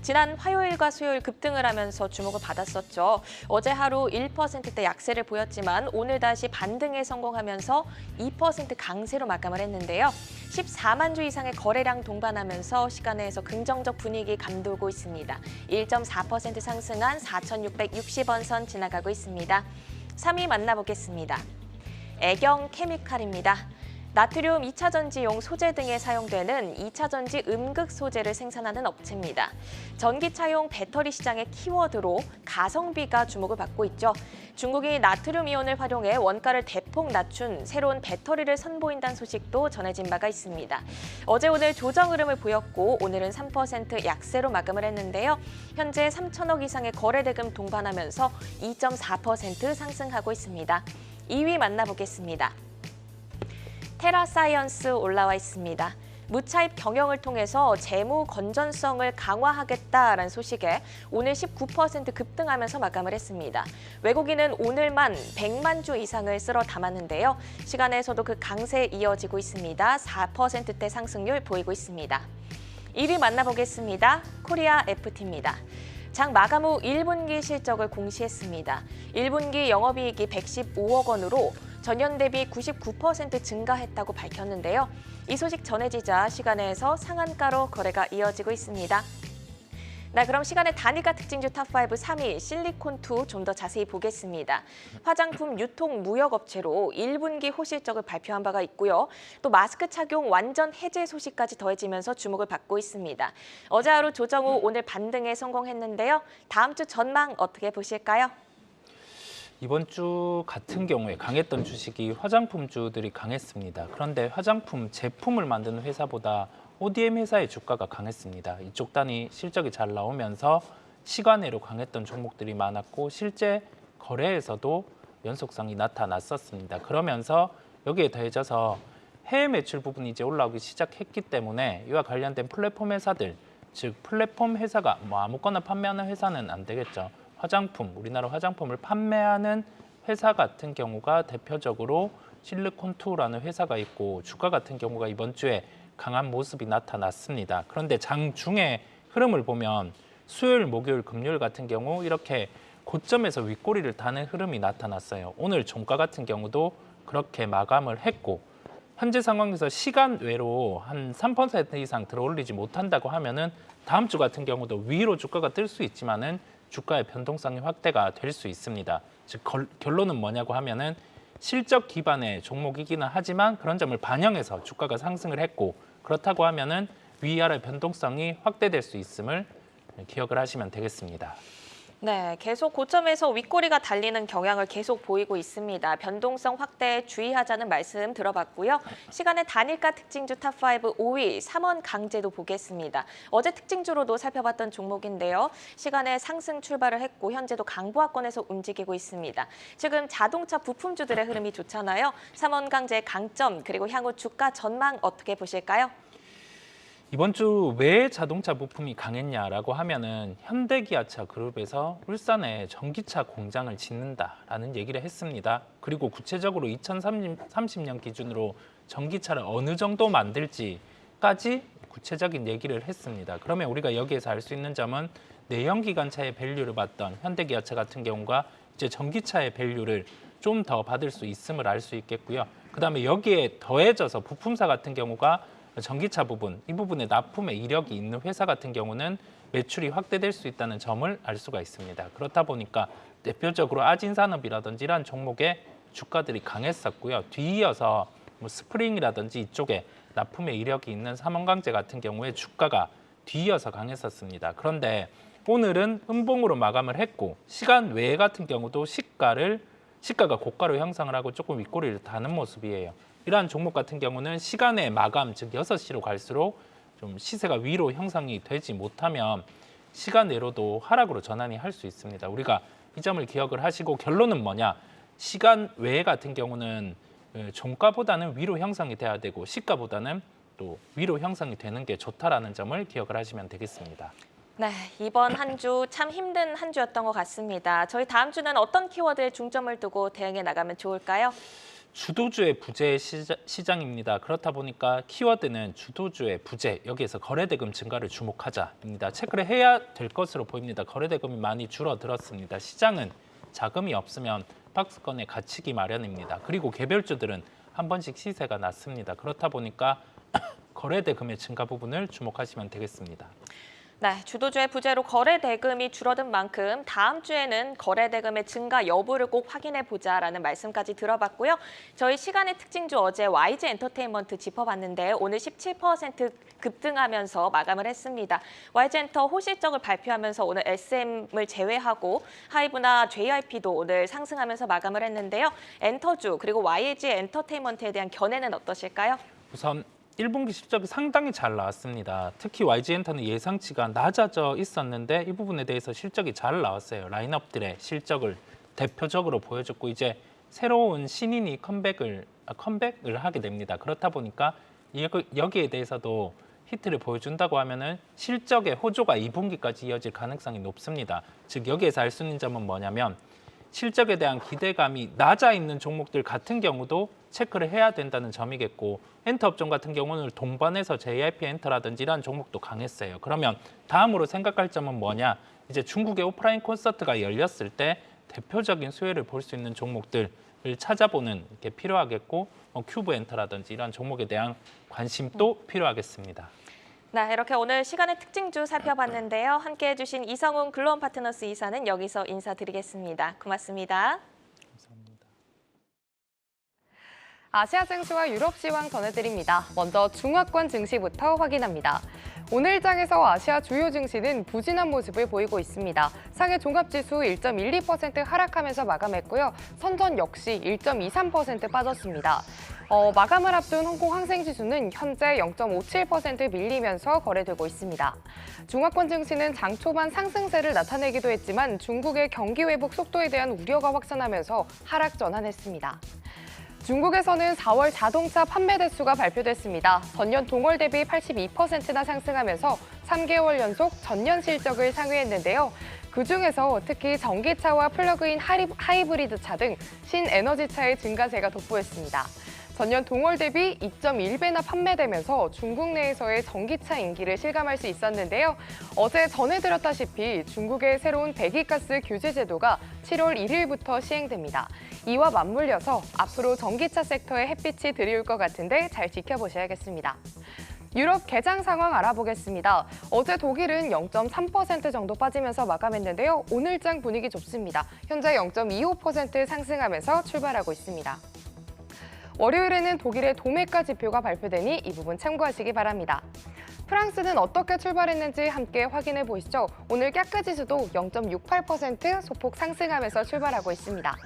Speaker 2: 지난 화요일과 수요일 급등을 하면서 주목을 받았었죠. 어제 하루 1%대 약세를 보였지만 오늘 다시 반등에 성공하면서 2% 강세로 마감을 했는데요. 14만 주 이상의 거래량 동반하면서 시간에서 긍정적 분위기 감돌고 있습니다. 1.4% 상승한 4,660원 선 지나가고 있습니다. 3위 만나보겠습니다. 애경 케미칼입니다. 나트륨 2차 전지용 소재 등에 사용되는 2차 전지 음극 소재를 생산하는 업체입니다. 전기차용 배터리 시장의 키워드로 가성비가 주목을 받고 있죠. 중국이 나트륨 이온을 활용해 원가를 대폭 낮춘 새로운 배터리를 선보인다는 소식도 전해진 바가 있습니다. 어제 오늘 조정 흐름을 보였고 오늘은 3% 약세로 마감을 했는데요. 현재 3천억 이상의 거래 대금 동반하면서 2.4% 상승하고 있습니다. 2위 만나보겠습니다. 테라사이언스 올라와 있습니다. 무차입 경영을 통해서 재무 건전성을 강화하겠다라는 소식에 오늘 19% 급등하면서 마감을 했습니다. 외국인은 오늘만 100만 주 이상을 쓸어 담았는데요. 시간에서도 그 강세 이어지고 있습니다. 4%대 상승률 보이고 있습니다. 1위 만나보겠습니다. 코리아 FT입니다. 장 마감 후 1분기 실적을 공시했습니다. 1분기 영업이익이 115억 원으로 전년 대비 99% 증가했다고 밝혔는데요. 이 소식 전해지자 시간에서 상한가로 거래가 이어지고 있습니다. 네, 그럼 시간의 단일가 특징주 탑5 3위 실리콘2 좀 더 자세히 보겠습니다. 화장품 유통 무역업체로 1분기 호실적을 발표한 바가 있고요. 또 마스크 착용 완전 해제 소식까지 더해지면서 주목을 받고 있습니다. 어제 하루 조정 후 오늘 반등에 성공했는데요. 다음 주 전망 어떻게 보실까요?
Speaker 5: 이번 주 같은 경우에 강했던 주식이 화장품주들이 강했습니다. 그런데 화장품 제품을 만드는 회사보다 ODM 회사의 주가가 강했습니다. 이쪽 단위 실적이 잘 나오면서 시간외로 강했던 종목들이 많았고 실제 거래에서도 연속성이 나타났었습니다. 그러면서 여기에 더해져서 해외 매출 부분이 이제 올라오기 시작했기 때문에 이와 관련된 플랫폼 회사들, 즉 플랫폼 회사가 뭐 아무거나 판매하는 회사는 안 되겠죠. 화장품, 우리나라 화장품을 판매하는 회사 같은 경우가 대표적으로 실리콘2라는 회사가 있고 주가 같은 경우가 이번 주에 강한 모습이 나타났습니다. 그런데 장중의 흐름을 보면 수요일, 목요일, 금요일 같은 경우 이렇게 고점에서 윗꼬리를 타는 흐름이 나타났어요. 오늘 종가 같은 경우도 그렇게 마감을 했고 현재 상황에서 시간 외로 한 3% 이상 들어올리지 못한다고 하면은 다음 주 같은 경우도 위로 주가가 뜰 수 있지만은 주가의 변동성이 확대가 될 수 있습니다. 즉 결론은 뭐냐고 하면은 실적 기반의 종목이기는 하지만 그런 점을 반영해서 주가가 상승을 했고 그렇다고 하면은 위아래 변동성이 확대될 수 있음을 기억을 하시면 되겠습니다.
Speaker 2: 네, 계속 고점에서 윗꼬리가 달리는 경향을 계속 보이고 있습니다. 변동성 확대에 주의하자는 말씀 들어봤고요. 시간의 단일가 특징주 탑5 5위 삼원강제도 보겠습니다. 어제 특징주로도 살펴봤던 종목인데요. 시간에 상승 출발을 했고 현재도 강보합권에서 움직이고 있습니다. 지금 자동차 부품주들의 흐름이 좋잖아요. 삼원강제의 강점 그리고 향후 주가 전망 어떻게 보실까요?
Speaker 5: 이번 주 왜 자동차 부품이 강했냐라고 하면은 현대기아차 그룹에서 울산에 전기차 공장을 짓는다라는 얘기를 했습니다. 그리고 구체적으로 2030년 기준으로 전기차를 어느 정도 만들지까지 구체적인 얘기를 했습니다. 그러면 우리가 여기에서 알 수 있는 점은 내연기관차의 밸류를 받던 현대기아차 같은 경우가 이제 전기차의 밸류를 좀 더 받을 수 있음을 알 수 있겠고요. 그다음에 여기에 더해져서 부품사 같은 경우가 전기차 부분, 이 부분에 납품의 이력이 있는 회사 같은 경우는 매출이 확대될 수 있다는 점을 알 수가 있습니다. 그렇다 보니까 대표적으로 아진산업이라든지 이런 종목의 주가들이 강했었고요. 뒤이어서 뭐 스프링이라든지 이쪽에 납품의 이력이 있는 삼원강제 같은 경우에 주가가 뒤이어서 강했었습니다. 그런데 오늘은 음봉으로 마감을 했고 시간 외 같은 경우도 시가가 고가로 형성을 하고 조금 윗꼬리를 다는 모습이에요. 이러한 종목 같은 경우는 시간의 마감, 즉 6시로 갈수록 좀 시세가 위로 형성이 되지 못하면 시간 내로도 하락으로 전환이 할 수 있습니다. 우리가 이 점을 기억을 하시고 결론은 뭐냐? 시간 외 같은 경우는 종가보다는 위로 형성이 돼야 되고 시가보다는 또 위로 형성이 되는 게 좋다라는 점을 기억을 하시면 되겠습니다.
Speaker 2: 네, 이번 한 주 참 힘든 한 주였던 것 같습니다. 저희 다음 주는 어떤 키워드에 중점을 두고 대응해 나가면 좋을까요?
Speaker 5: 주도주의 부재 시장입니다. 그렇다 보니까 키워드는 주도주의 부재, 여기에서 거래대금 증가를 주목하자입니다. 체크를 해야 될 것으로 보입니다. 거래대금이 많이 줄어들었습니다. 시장은 자금이 없으면 박스권에 갇히기 마련입니다. 그리고 개별주들은 한 번씩 시세가 낮습니다. 그렇다 보니까 거래대금의 증가 부분을 주목하시면 되겠습니다.
Speaker 2: 네, 주도주의 부재로 거래 대금이 줄어든 만큼 다음 주에는 거래 대금의 증가 여부를 꼭 확인해 보자라는 말씀까지 들어봤고요. 저희 시간의 특징주 어제 YG 엔터테인먼트 짚어봤는데 오늘 17% 급등하면서 마감을 했습니다. YG 엔터 호실적을 발표하면서 오늘 SM을 제외하고 하이브나 JYP도 오늘 상승하면서 마감을 했는데요. 엔터주 그리고 YG 엔터테인먼트에 대한 견해는 어떠실까요?
Speaker 5: 우선 1분기 실적이 상당히 잘 나왔습니다. 특히 YG엔터는 예상치가 낮아져 있었는데 이 부분에 대해서 실적이 잘 나왔어요. 라인업들의 실적을 대표적으로 보여줬고 이제 새로운 신인이 컴백을 하게 됩니다. 그렇다 보니까 여기에 대해서도 히트를 보여준다고 하면은 실적의 호조가 2분기까지 이어질 가능성이 높습니다. 즉 여기에서 알 수 있는 점은 뭐냐면 실적에 대한 기대감이 낮아 있는 종목들 같은 경우도 체크를 해야 된다는 점이겠고 엔터 업종 같은 경우는 동반해서 JYP 엔터라든지 이런 종목도 강했어요. 그러면 다음으로 생각할 점은 뭐냐? 이제 중국의 오프라인 콘서트가 열렸을 때 대표적인 수혜를 볼 수 있는 종목들을 찾아보는 게 필요하겠고 큐브 엔터라든지 이런 종목에 대한 관심도 필요하겠습니다.
Speaker 2: 네, 이렇게 오늘 시간의 특징주 살펴봤는데요. 함께해 주신 이성훈 글로원 파트너스 이사는 여기서 인사드리겠습니다. 고맙습니다.
Speaker 5: 감사합니다.
Speaker 6: 아시아 증시와 유럽 시황 전해드립니다. 먼저 중화권 증시부터 확인합니다. 오늘 장에서 아시아 주요 증시는 부진한 모습을 보이고 있습니다. 상해 종합지수 1.12% 하락하면서 마감했고요. 선전 역시 1.23% 빠졌습니다. 마감을 앞둔 홍콩 항생지수는 현재 0.57% 밀리면서 거래되고 있습니다. 중화권 증시는 장 초반 상승세를 나타내기도 했지만 중국의 경기 회복 속도에 대한 우려가 확산하면서 하락 전환했습니다. 중국에서는 4월 자동차 판매 대수가 발표됐습니다. 전년 동월 대비 82%나 상승하면서 3개월 연속 전년 실적을 상회했는데요. 그중에서 특히 전기차와 플러그인 하이브리드차 등 신에너지차의 증가세가 돋보였습니다. 전년 동월 대비 2.1배나 판매되면서 중국 내에서의 전기차 인기를 실감할 수 있었는데요. 어제 전해드렸다시피 중국의 새로운 배기가스 규제 제도가 7월 1일부터 시행됩니다. 이와 맞물려서 앞으로 전기차 섹터에 햇빛이 들이올 것 같은데 잘 지켜보셔야겠습니다. 유럽 개장 상황 알아보겠습니다. 어제 독일은 0.3% 정도 빠지면서 마감했는데요. 오늘장 분위기 좋습니다. 현재 0.25% 상승하면서 출발하고 있습니다. 월요일에는 독일의 도매가 지표가 발표되니 이 부분 참고하시기 바랍니다. 프랑스는 어떻게 출발했는지 함께 확인해 보시죠. 오늘 까크 지수도 0.68% 소폭 상승하면서 출발하고 있습니다.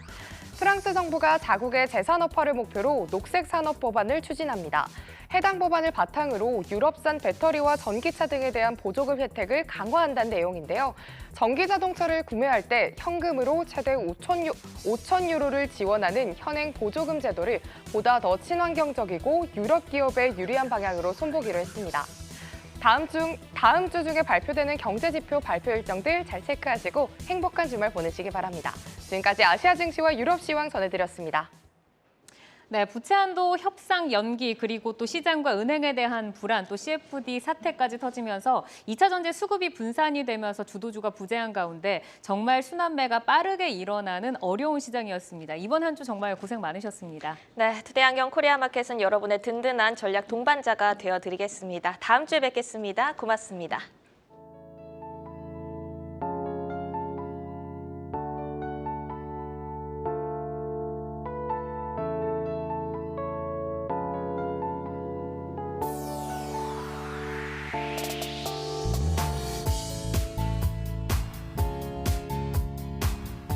Speaker 6: 프랑스 정부가 자국의 재산업화를 목표로 녹색 산업 법안을 추진합니다. 해당 법안을 바탕으로 유럽산 배터리와 전기차 등에 대한 보조금 혜택을 강화한다는 내용인데요. 전기 자동차를 구매할 때 현금으로 최대 5천 유로를 지원하는 현행 보조금 제도를 보다 더 친환경적이고 유럽 기업에 유리한 방향으로 손보기로 했습니다. 다음 주 중에 발표되는 경제지표 발표 일정들 잘 체크하시고 행복한 주말 보내시기 바랍니다. 지금까지 아시아 증시와 유럽 시황 전해드렸습니다.
Speaker 1: 네, 부채 한도 협상 연기 그리고 또 시장과 은행에 대한 불안 또 CFD 사태까지 터지면서 2차 전지 수급이 분산이 되면서 주도주가 부재한 가운데 정말 순환매가 빠르게 일어나는 어려운 시장이었습니다. 이번 한 주 정말 고생 많으셨습니다.
Speaker 2: 네, 투데이안경 코리아마켓은 여러분의 든든한 전략 동반자가 되어드리겠습니다. 다음 주에 뵙겠습니다. 고맙습니다.